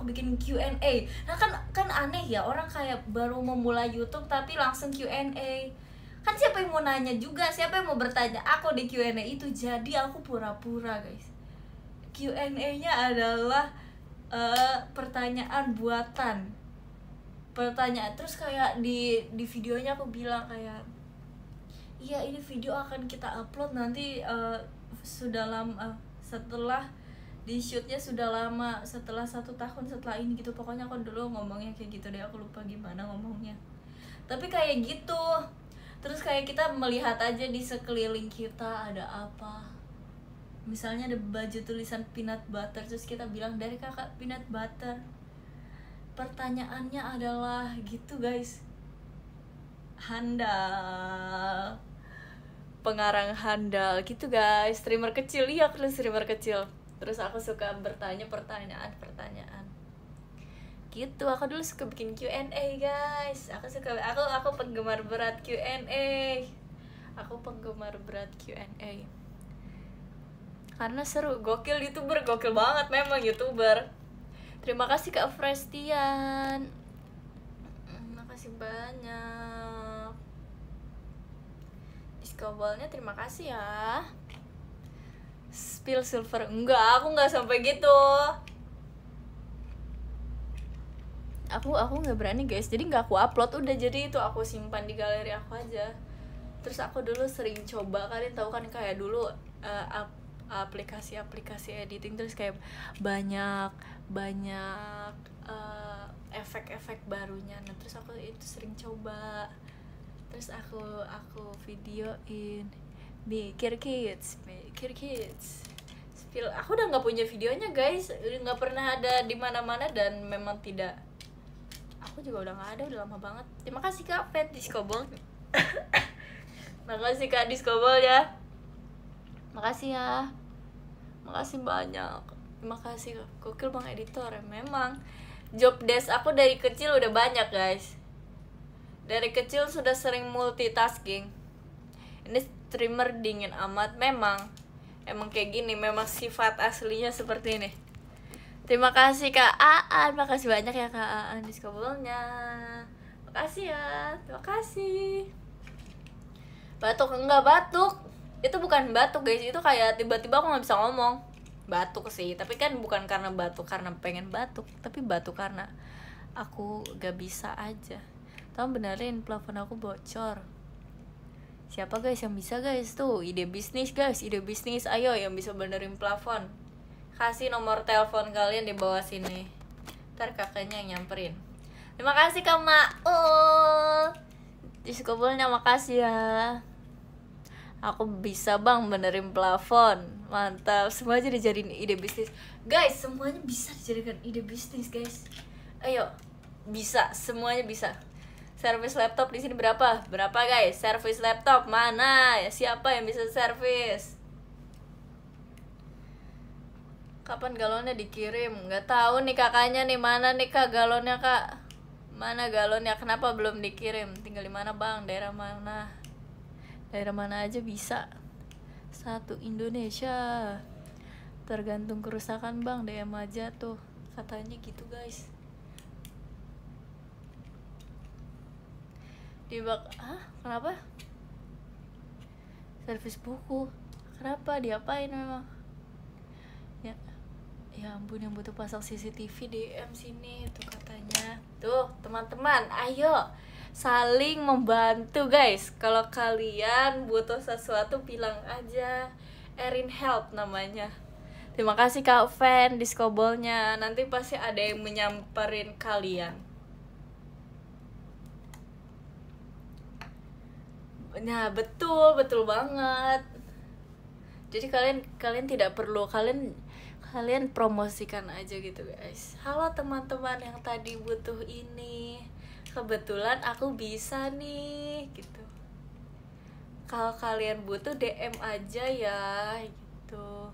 bikin Q&A. Nah kan aneh ya, orang kayak baru memulai YouTube tapi langsung Q&A. Kan siapa yang mau nanya juga, siapa yang mau bertanya aku di Q&A itu. Jadi aku pura-pura guys. Q&A-nya adalah pertanyaan buatan. Terus kayak di videonya aku bilang kayak, iya ini video akan kita upload nanti sudah lama, setelah di shootnya sudah lama, setelah 1 tahun setelah ini gitu. Pokoknya aku dulu ngomongnya kayak gitu deh, aku lupa gimana ngomongnya, tapi kayak gitu. Terus kayak kita melihat aja di sekeliling kita ada apa, misalnya ada baju tulisan peanut butter, terus kita bilang dari kakak peanut butter. Pertanyaannya adalah gitu guys, handal, pengarang handal gitu guys, streamer kecil. Iya aku streamer kecil. Terus aku suka bertanya pertanyaan gitu. Aku dulu suka bikin Q&A guys. Aku penggemar berat Q&A. Karena seru, gokil banget memang YouTuber. Terima kasih Kak Frestian. Makasih makasih banyak. Diskobolnya terima kasih ya. Spill silver, enggak, aku nggak sampai gitu. Aku nggak berani guys, jadi nggak aku upload, udah jadi itu aku simpan di galeri aku aja. Terus aku dulu sering coba, kalian tahu kan kayak dulu aplikasi editing, terus kayak banyak efek-efek barunya. Nah terus aku itu sering coba, terus aku videoin. Mikir kids spill. Aku udah nggak punya videonya guys, udah nggak pernah ada di mana-mana, dan memang tidak, aku juga udah nggak ada, udah lama banget. Terima kasih Kak Pet Diskobol. Makasih Kak Diskobol ya. Makasih ya. Makasih banyak. Terima kasih. Gokil Bang Editor. Memang job desk aku dari kecil udah banyak guys. Dari kecil sudah sering multitasking. Ini streamer dingin amat. Emang kayak gini. Memang sifat aslinya seperti ini. Terima kasih Kak Aan. Makasih banyak ya Kak Aan Diskobolnya. Makasih ya. Terima kasih. Batuk, enggak batuk. Itu bukan batuk guys, itu kayak tiba-tiba aku nggak bisa ngomong. Batuk sih, tapi kan bukan karena batuk karena pengen batuk, tapi batuk karena aku gak bisa aja. Tolong benerin, plafon aku bocor. Siapa guys yang bisa guys tuh? Ide bisnis guys, ide bisnis. Ayo yang bisa benerin plafon, kasih nomor telepon kalian di bawah sini. Ntar kakaknya yang nyamperin. Terima kasih Kak Maul. Diskobolnya makasih ya. Aku bisa bang benerin plafon. Mantap. Semua aja dijadiin ide bisnis. Guys, semuanya bisa dijadikan ide bisnis guys. Ayo, bisa, semuanya bisa. Servis laptop di sini berapa? Berapa guys? Servis laptop mana? Siapa yang bisa servis? Kapan galonnya dikirim? Nggak tahu nih kakaknya nih, mana nih Kak galonnya Kak? Mana galonnya? Kenapa belum dikirim? Tinggal di mana bang? Daerah mana? Daerah mana aja bisa. Satu Indonesia. Tergantung kerusakan bang, DM aja tuh. Katanya gitu guys. Kenapa? Servis buku. Kenapa? Diapain memang? Ya ampun, yang butuh pasang CCTV DM sini tuh katanya. Tuh teman-teman, ayo saling membantu guys. Kalau kalian butuh sesuatu bilang aja. Erin Help namanya. Terima kasih Kak Fan Diskobolnya. Nanti pasti ada yang menyamperin kalian. Nah betul banget. Jadi kalian tidak perlu, kalian promosikan aja gitu guys. Halo teman-teman yang tadi butuh ini, kebetulan aku bisa nih gitu. Kalau kalian butuh DM aja ya gitu.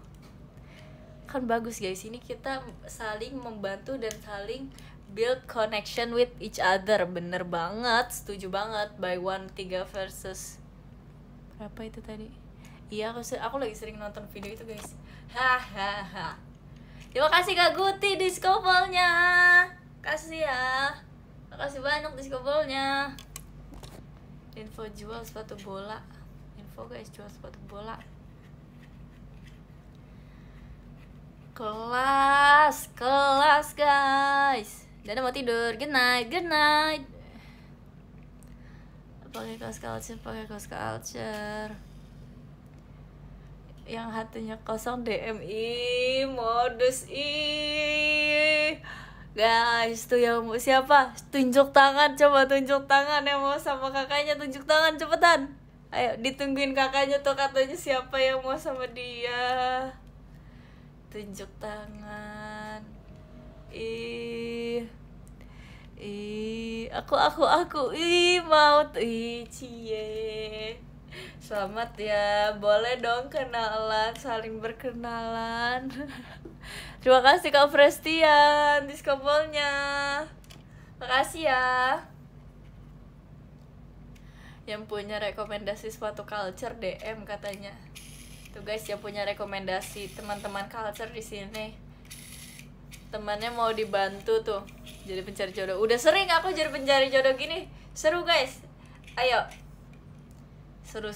Kan bagus guys, ini kita saling membantu dan saling build connection with each other. Bener banget, setuju banget. By one 3 versus berapa itu tadi? Iya, aku lagi sering nonton video itu guys. Hahaha. Terima kasih Kak Guti Diskobolnya. Kasih ya. Makasih banyak Diskobolnya. Info jual sepatu bola. Info guys, jual sepatu bola. Kelas guys. Dada mau tidur. Good night. Pakai kaos culture. Yang hatinya kosong DM modus guys tuh yang mau siapa, tunjuk tangan, coba tunjuk tangan yang mau sama kakaknya, tunjuk tangan cepetan. Ayo ditungguin kakaknya tuh, katanya siapa yang mau sama dia, tunjuk tangan. Aku mau cie. Selamat ya, boleh dong kenalan, saling berkenalan. Terima kasih Kak Prestian Diskobolnya. Makasih ya. Yang punya rekomendasi sepatu culture DM katanya. Tuh guys, yang punya rekomendasi teman-teman culture di sini. Temannya mau dibantu tuh jadi pencari jodoh. Udah sering aku jadi pencari jodoh gini. Seru guys, ayo, seru.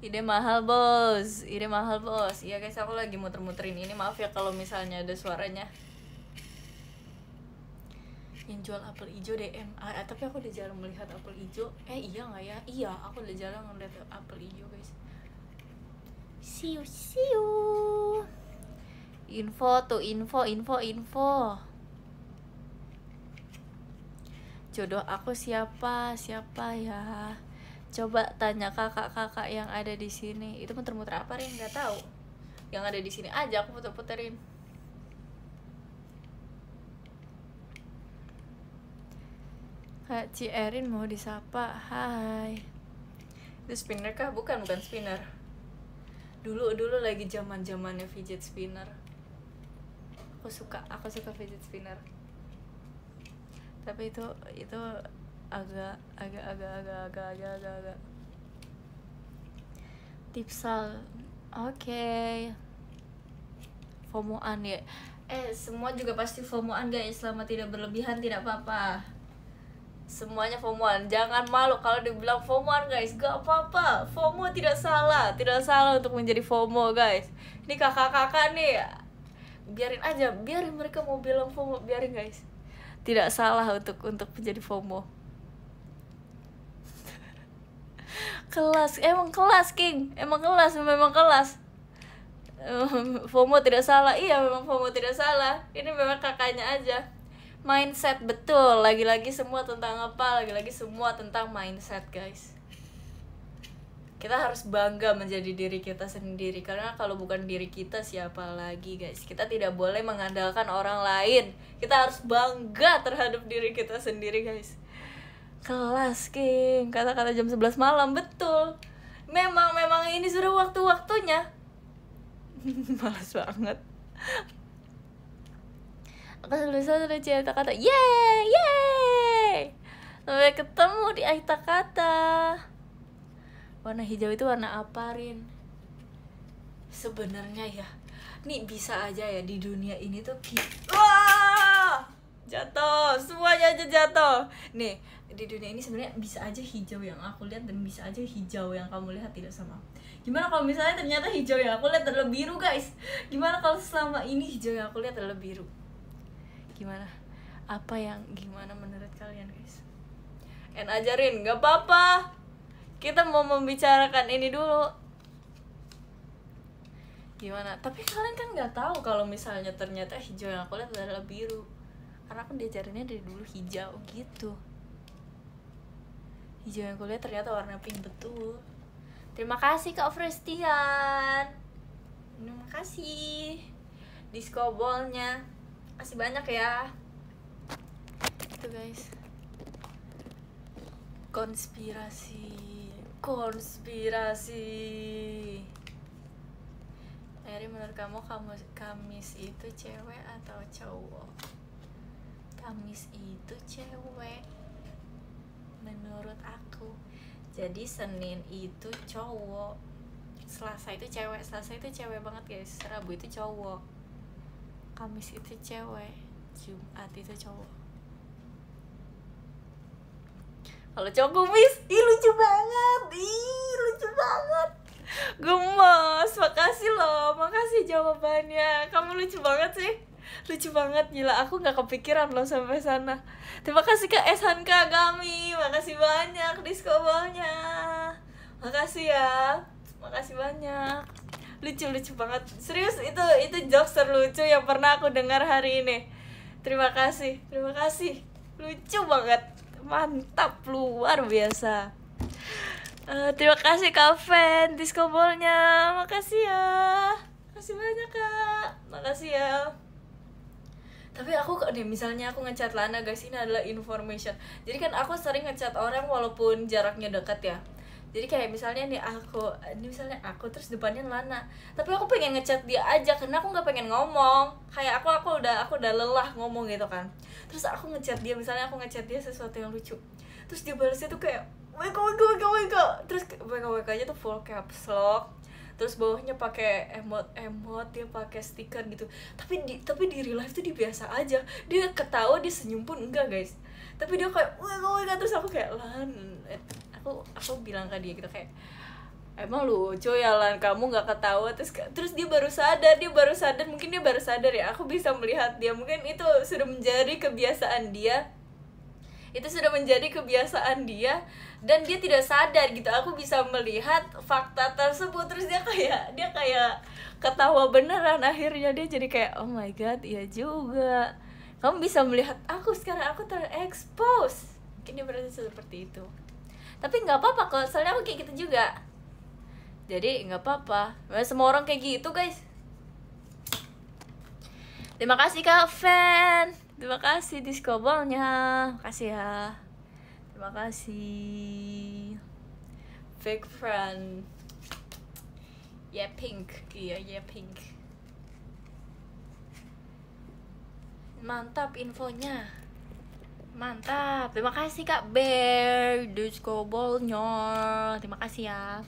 Ide mahal bos. Iya guys, aku lagi muter-muterin ini, maaf ya kalau misalnya ada suaranya. Yang jual apel hijau DM. Tapi aku udah jarang melihat apel hijau. Iya nggak ya? Iya, aku udah jarang ngeliat apel hijau guys. See you. Info. Jodoh aku siapa ya? Coba tanya kakak-kakak yang ada di sini. Itu muter-muter apa Rin? Nggak tahu. Yang ada di sini aja aku puter-puterin. Kak Ci Erin mau disapa. Hai. Itu spinner kah? Bukan spinner. Dulu lagi zaman-zamannya fidget spinner. Aku suka fidget spinner. Tapi itu agak tipsal. Oke. FOMO-an ya. Semua juga pasti FOMO-an guys, selama tidak berlebihan tidak apa-apa. Semuanya FOMO-an, jangan malu kalau dibilang FOMO-an guys, gak apa-apa. FOMO tidak salah untuk menjadi FOMO guys. Ini kakak-kakak nih, biarin mereka mau bilang FOMO, biarin guys. Tidak salah untuk menjadi FOMO. Memang kelas FOMO tidak salah. Iya, memang FOMO tidak salah. Ini memang kakaknya aja. Mindset, betul. Lagi-lagi semua tentang apa? Lagi-lagi semua tentang mindset guys. Kita harus bangga menjadi diri kita sendiri, karena kalau bukan diri kita siapa lagi guys. Kita tidak boleh mengandalkan orang lain. Kita harus bangga terhadap diri kita sendiri guys. Kelas King, kata-kata jam 11 malam, betul. Memang ini sudah waktunya. Malas banget. Aku sudah cerita kata yeay. Sampai ketemu di Aita Kata. Warna hijau itu warna apa Rin? Sebenarnya ya, nih bisa aja ya di dunia ini tuh jatuh, semuanya aja jatuh. Nih, di dunia ini sebenarnya bisa aja hijau yang aku lihat dan bisa aja hijau yang kamu lihat tidak sama. Gimana kalau misalnya ternyata hijau yang aku lihat adalah biru guys? Gimana kalau selama ini hijau yang aku lihat adalah biru? Gimana menurut kalian guys? Ajarin, gak apa-apa. Kita mau membicarakan ini dulu. Gimana? Tapi kalian kan gak tahu kalau misalnya ternyata hijau yang aku lihat adalah biru. Karena aku diajarinnya dari dulu hijau gitu. Hijau yang kulihat ternyata warna pink, betul. Terima kasih Kak Frestian. Terima kasih. Disco ballnya kasih banyak ya. Itu guys. Konspirasi. Eri, menurut kamu Kamis itu cewek atau cowok? Kamis itu cewek menurut aku. Jadi Senin itu cowok, Selasa itu cewek banget guys. Rabu itu cowok, Kamis itu cewek, Jumat itu cowok. Kalau cowok kumis, lucu banget. Gemes. Makasih jawabannya. Kamu lucu banget sih. Gila, aku gak kepikiran loh sampai sana. Terima kasih Kak Eshanka Gami, makasih banyak diskobalnya. Makasih ya, makasih banyak. Lucu banget, serius. Itu jokes terlucu yang pernah aku dengar hari ini. Terima kasih, lucu banget, mantap, luar biasa. Terima kasih Kak Fen diskobalnya, makasih ya, makasih banyak Kak, makasih ya. Tapi aku misalnya aku ngechat Lana guys, ini adalah information. Jadi kan aku sering ngechat orang walaupun jaraknya dekat ya. Jadi kayak misalnya misalnya aku terus depannya Lana, tapi aku pengen ngechat dia aja karena aku nggak pengen ngomong. Kayak aku udah lelah ngomong gitu kan. Terus aku ngechat dia, misalnya aku ngechat dia sesuatu yang lucu, terus dia balasnya tuh kayak weka. Terus weka-wekanya tuh full caps lock. terus bawahnya pakai emot dia pakai stiker gitu. Tapi di real life tuh dia biasa aja, dia ketawa, dia senyum pun enggak guys, tapi dia kayak wah terus aku kayak Lan, aku bilang ke dia gitu kayak, emang lucu ya Lan, kamu nggak ketawa. Terus dia baru sadar mungkin dia baru sadar ya, aku bisa melihat dia, mungkin itu sudah menjadi kebiasaan dia, dan dia tidak sadar gitu. Aku bisa melihat fakta tersebut, terus dia kayak ketawa beneran. Akhirnya dia jadi kayak oh my god, iya juga, kamu bisa melihat aku sekarang, aku terekspos. Mungkin dia berarti seperti itu, tapi nggak apa-apa kok, soalnya aku kayak gitu juga, jadi nggak apa-apa, semua orang kayak gitu guys. Terima kasih Kak Fan, terima kasih diskobolnya, makasih ya, terima kasih. Fake friend, ya pink, iya ya pink. Mantap infonya, mantap, terima kasih Kak Bear diskobolnya, terima kasih ya,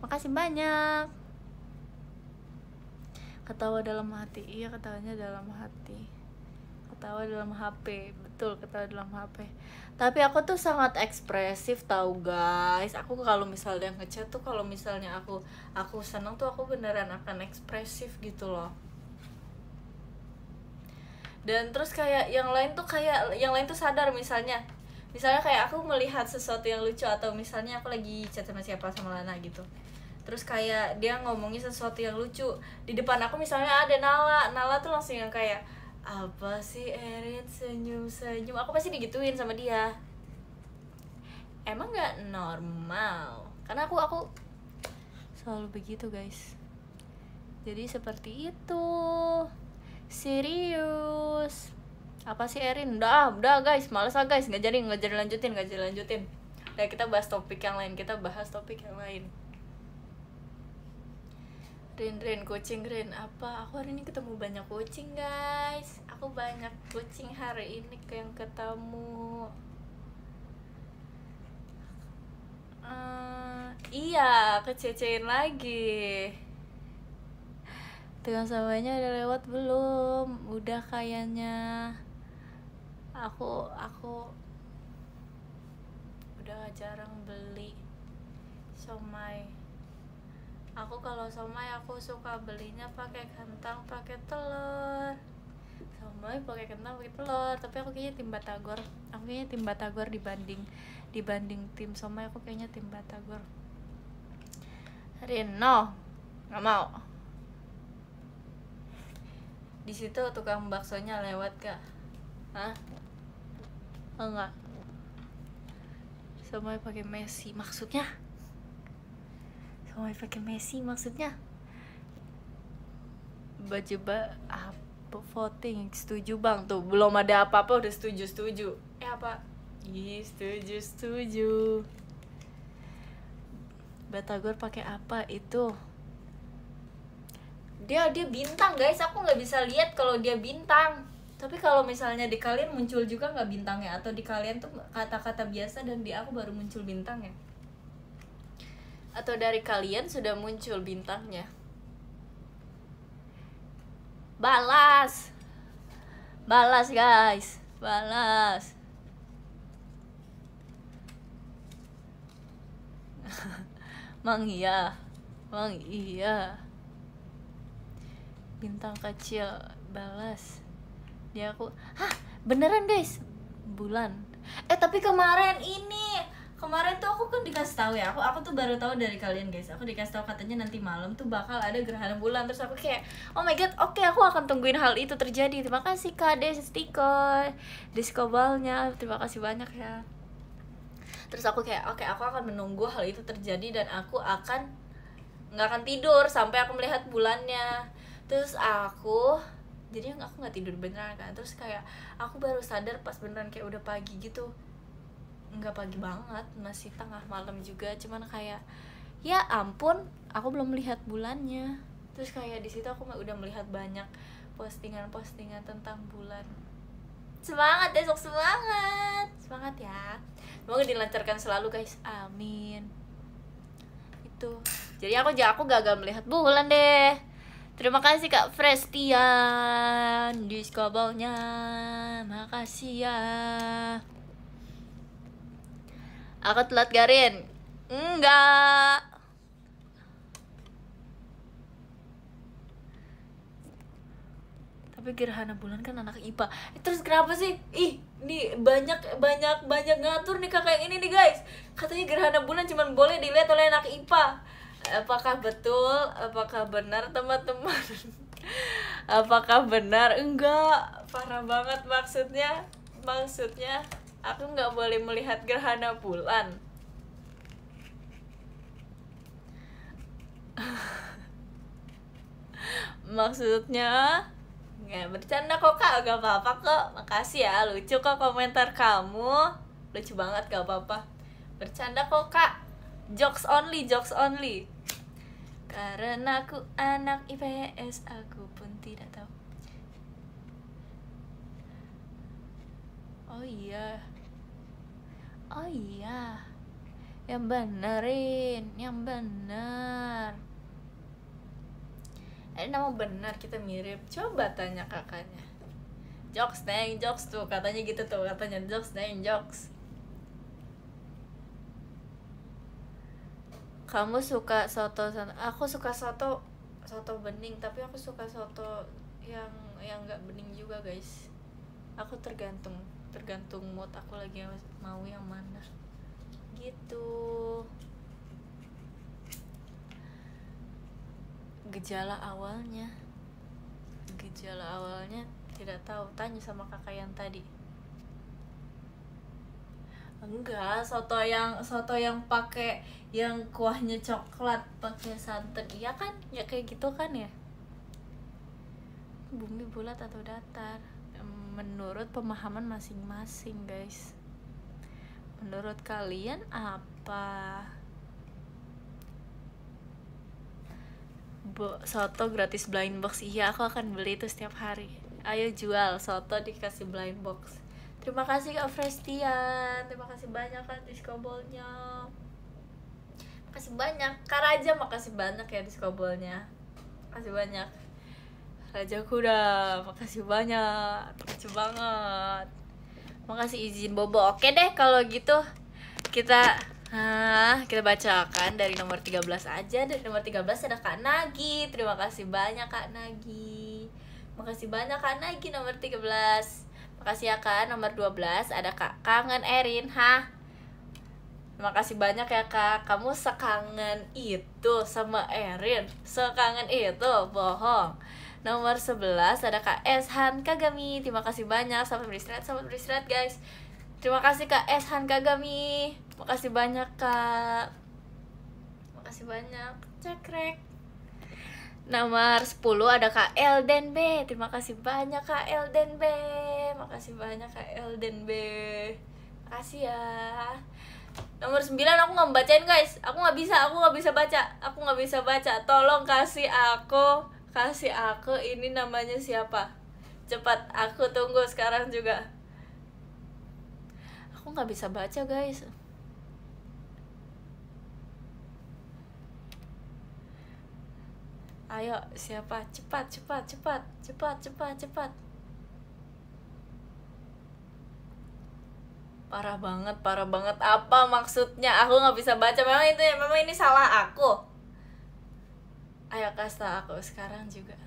makasih banyak. Ketawa dalam hati, iya ketawanya dalam hati, ketawa dalam HP, betul, ketawa dalam HP. Tapi aku tuh sangat ekspresif tahu guys. Aku kalau misalnya ngechat tuh, kalau misalnya aku seneng tuh aku beneran akan ekspresif gitu loh. Dan terus kayak yang lain tuh sadar, misalnya kayak aku melihat sesuatu yang lucu, atau misalnya aku lagi chat sama siapa, sama Lana gitu, terus kayak dia ngomongin sesuatu yang lucu di depan aku, misalnya ada Nala tuh langsung yang kayak apa sih Erin senyum, aku pasti digituin sama dia. Emang nggak normal, karena aku selalu begitu guys, jadi seperti itu. Serius apa sih Erin, udah guys, males lah guys, nggak jadi lanjutin. Udah, kita bahas topik yang lain. Rin, kucing Rin, apa? Aku hari ini ketemu banyak kucing guys. Aku banyak kucing hari ini yang ketemu. Iya, kececein lagi. Tukang sampahnya udah lewat belum? Udah kayaknya. Aku udah jarang beli somai. Aku kalau somai aku suka belinya pakai kentang, pakai telur. Somai pakai kentang, pakai telur. Tapi aku kayaknya tim Batagor. dibanding tim somai, aku kayaknya tim Batagor. Rino, nggak mau. Di situ tukang baksonya lewat gak? Hah? Oh, enggak. Somai pakai Messi maksudnya? Baju apa voting? Setuju bang, tuh belum ada apa-apa udah setuju. Apa? Ih, setuju. Batagor pakai apa itu? Dia bintang guys, aku nggak bisa lihat kalau dia bintang. Tapi kalau misalnya di kalian muncul juga nggak bintangnya, atau di kalian tuh kata-kata biasa dan di aku baru muncul bintangnya, atau dari kalian sudah muncul bintangnya? Balas guys, balas. Mang iya. Bintang kecil balas. Dia aku, hah beneran guys, bulan. Tapi kemarin tuh aku kan dikasih tahu ya, aku tuh baru tahu dari kalian guys. Aku dikasih tahu katanya nanti malam tuh bakal ada gerhana bulan. Terus aku kayak oh my god, oke, aku akan tungguin hal itu terjadi. Terima kasih Kak diskobalnya, terima kasih banyak ya. Terus aku kayak oke, aku akan menunggu hal itu terjadi, dan aku nggak akan tidur sampai aku melihat bulannya. Terus aku nggak tidur beneran kan. Terus kayak aku baru sadar pas beneran kayak udah pagi gitu. Nggak pagi banget, masih tengah malam juga, cuman kayak ya ampun, aku belum melihat bulannya. Terus kayak di situ aku udah melihat banyak postingan tentang bulan. Semangat besok, semangat ya, semoga dilancarkan selalu guys, amin. Itu Jadi aku gagal melihat bulan deh. Terima kasih Kak Frestian diskobolnya. Makasih ya. Aku telat Garin. Enggak. Tapi gerhana bulan kan anak IPA. Terus kenapa sih? Ini banyak ngatur nih kakak yang ini nih guys. Katanya gerhana bulan cuma boleh dilihat oleh anak IPA. Apakah betul? Apakah benar teman-teman? Apakah benar? Enggak. Parah banget maksudnya. Maksudnya aku nggak boleh melihat gerhana bulan. Maksudnya nggak bercanda kok kak, gak apa-apa kok. Makasih ya, lucu kok komentar kamu. Lucu banget, gak apa-apa. Bercanda kok kak. Jokes only. Karena aku anak IPS, aku pun tidak tahu. Oh iya, yang benerin, yang bener. Nama benar kita mirip. Coba tanya kakaknya. Jokes tuh katanya gitu tuh, katanya jokes. Kamu suka soto? Aku suka soto bening, tapi aku suka soto yang nggak bening juga guys. Aku tergantung mood aku lagi mau yang mana gitu. Gejala awalnya tidak tahu, tanya sama kakak yang tadi. Enggak, soto yang pakai yang kuahnya coklat pakai santan, iya kan? Ya kayak gitu kan ya. Bumi bulat atau datar? Menurut pemahaman masing-masing guys. Menurut kalian apa? Soto gratis blind box. Iya, aku akan beli itu setiap hari. Ayo jual soto dikasih blind box. Terima kasih Kak Frestian. Terima kasih banyak Kak diskobolnya. Makasih banyak Kak Raja, makasih banyak ya diskobolnya. Makasih banyak Raja Kuda, makasih banyak. Makasih banget. Makasih izin Bobo. Oke deh kalau gitu kita bacakan dari nomor 13 aja. Dari nomor 13 ada Kak Nagi. Terima kasih banyak Kak Nagi. Makasih banyak Kak Nagi nomor 13. Makasih ya Kak. Nomor 12 ada Kak Kangen Erin. Terima kasih banyak ya Kak. Kamu sekangen itu sama Erin? Sekangen itu? Bohong. Nomor 11 ada Kak Eshan Kagami. Terima kasih banyak. Selamat beristirahat guys. Terima kasih Kak Eshan Kagami. Makasih banyak Kak. Makasih banyak. Cekrek. Nomor 10 ada Kak Elden B. Terima kasih banyak Kak Elden B. Makasih banyak Kak Elden B. Makasih ya. Nomor 9 aku nggak bacain guys. Aku nggak bisa baca. Tolong kasih aku ini namanya siapa? Cepat, aku tunggu sekarang juga. Aku nggak bisa baca guys. Ayo siapa? Cepat. Parah banget. Apa maksudnya? Aku nggak bisa baca. Memang ini salah aku. Ayo kasih tau aku sekarang juga.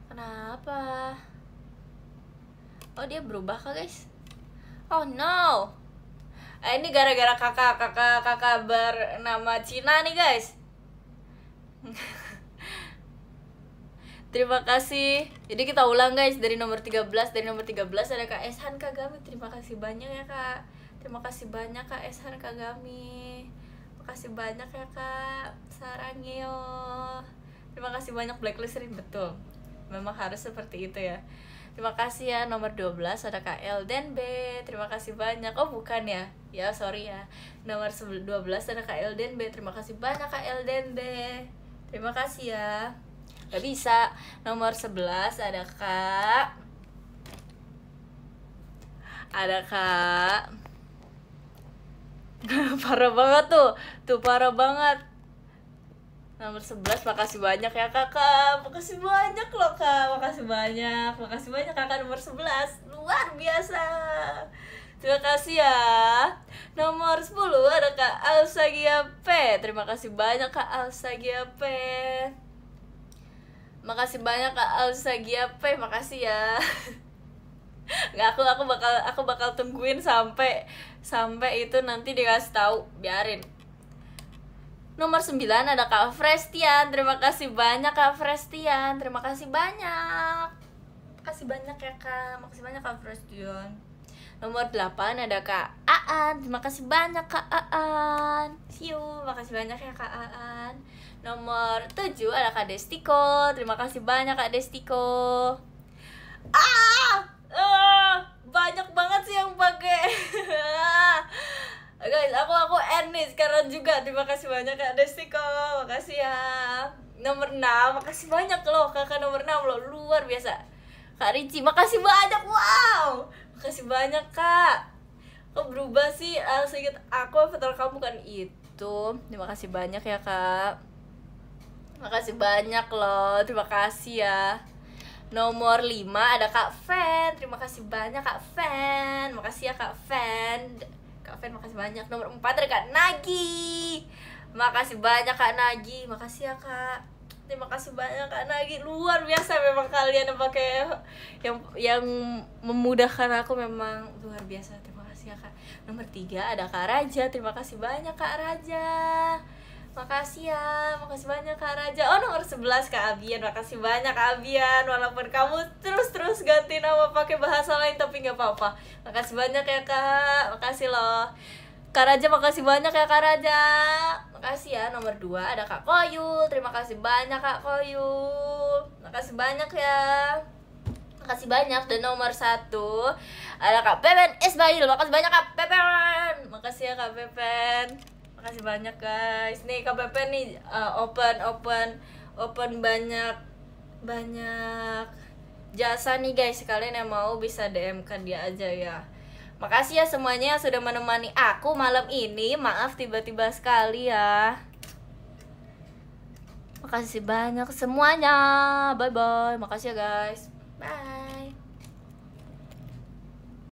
Kenapa? Oh, dia berubah kah guys? Oh no. Ini gara-gara kakak bernama Cina nih guys. Terima kasih. Jadi kita ulang guys dari nomor 13. Dari nomor 13 ada Kak Eshan Kagami. Terima kasih banyak ya Kak. Terima kasih banyak Kak Eshan Kagami. Makasih banyak ya Kak. Sarangyo. Terima kasih banyak Blacklist Rin. Betul. Memang harus seperti itu ya. Terima kasih ya. Nomor 12 ada Kak Elden B. Terima kasih banyak. Oh bukan ya. Ya sorry ya. Nomor 12 ada Kak Elden B. Terima kasih banyak Kak Elden B. Terima kasih ya. Gak bisa. Nomor 11 ada Kak Parah banget tuh parah banget. Nomor 11, makasih banyak ya kakak. Makasih banyak loh kak. Makasih banyak kakak nomor 11. Luar biasa. Terima kasih ya. Nomor 10 ada Kak Alsagia P. Terima kasih banyak Kak Alsagia P. Makasih banyak Kak Alsagia P. Makasih ya. Nggak, aku bakal tungguin sampai itu nanti dikasih tahu. Biarin. Nomor 9 ada Kak Frestian. Terima kasih banyak Kak Frestian. Terima kasih banyak. Makasih banyak ya Kak. Makasih banyak Kak Frestian. Nomor 8 ada Kak Aan. Terima kasih banyak Kak Aan. See you. Makasih banyak ya Kak Aan. Nomor 7 ada Kak Destiko. Terima kasih banyak Kak Destiko. Banyak banget sih yang pakai. Guys, aku end nih sekarang juga. Terima kasih banyak Kak Destiko. Makasih ya. Nomor 6, makasih banyak loh kakak nomor 6 loh. Luar biasa. Kak Ricci, makasih banyak. Wow. Makasih banyak Kak. Kok berubah sih? Seinget aku avatar kamu kan itu. Terima kasih banyak ya Kak. Makasih banyak loh. Terima kasih ya. Nomor 5 ada Kak Fen. Terima kasih banyak Kak Fen. Makasih ya Kak Fen. Kak Fen makasih banyak. Nomor 4 ada Kak Nagi. Makasih banyak Kak Nagi. Makasih ya Kak. Terima kasih banyak Kak Nagi. Luar biasa memang kalian yang pakai yang memudahkan aku, memang luar biasa. Terima kasih ya Kak. Nomor 3 ada Kak Raja. Terima kasih banyak Kak Raja. Makasih ya, makasih banyak Kak Raja. Oh, nomor 11 Kak Abian. Makasih banyak Kak Abian. Walaupun kamu terus ganti nama pakai bahasa lain, tapi nggak apa-apa. Makasih banyak ya Kak. Makasih loh. Kak Raja, makasih banyak ya Kak Raja. Makasih ya. Nomor 2 ada Kak Koyul. Terima kasih banyak Kak Koyul. Makasih banyak ya. Makasih banyak. Dan nomor 1 ada Kak Pepen Ismail. Makasih banyak Kak Pepen. Makasih ya Kak Pepen. Makasih banyak guys. Nih Kak Pepen nih open banyak jasa nih guys. Kalian yang mau bisa DM kan dia aja ya. Makasih ya semuanya yang sudah menemani aku malam ini. Maaf tiba-tiba sekali ya. Makasih banyak semuanya. Bye bye. Makasih ya guys. Bye.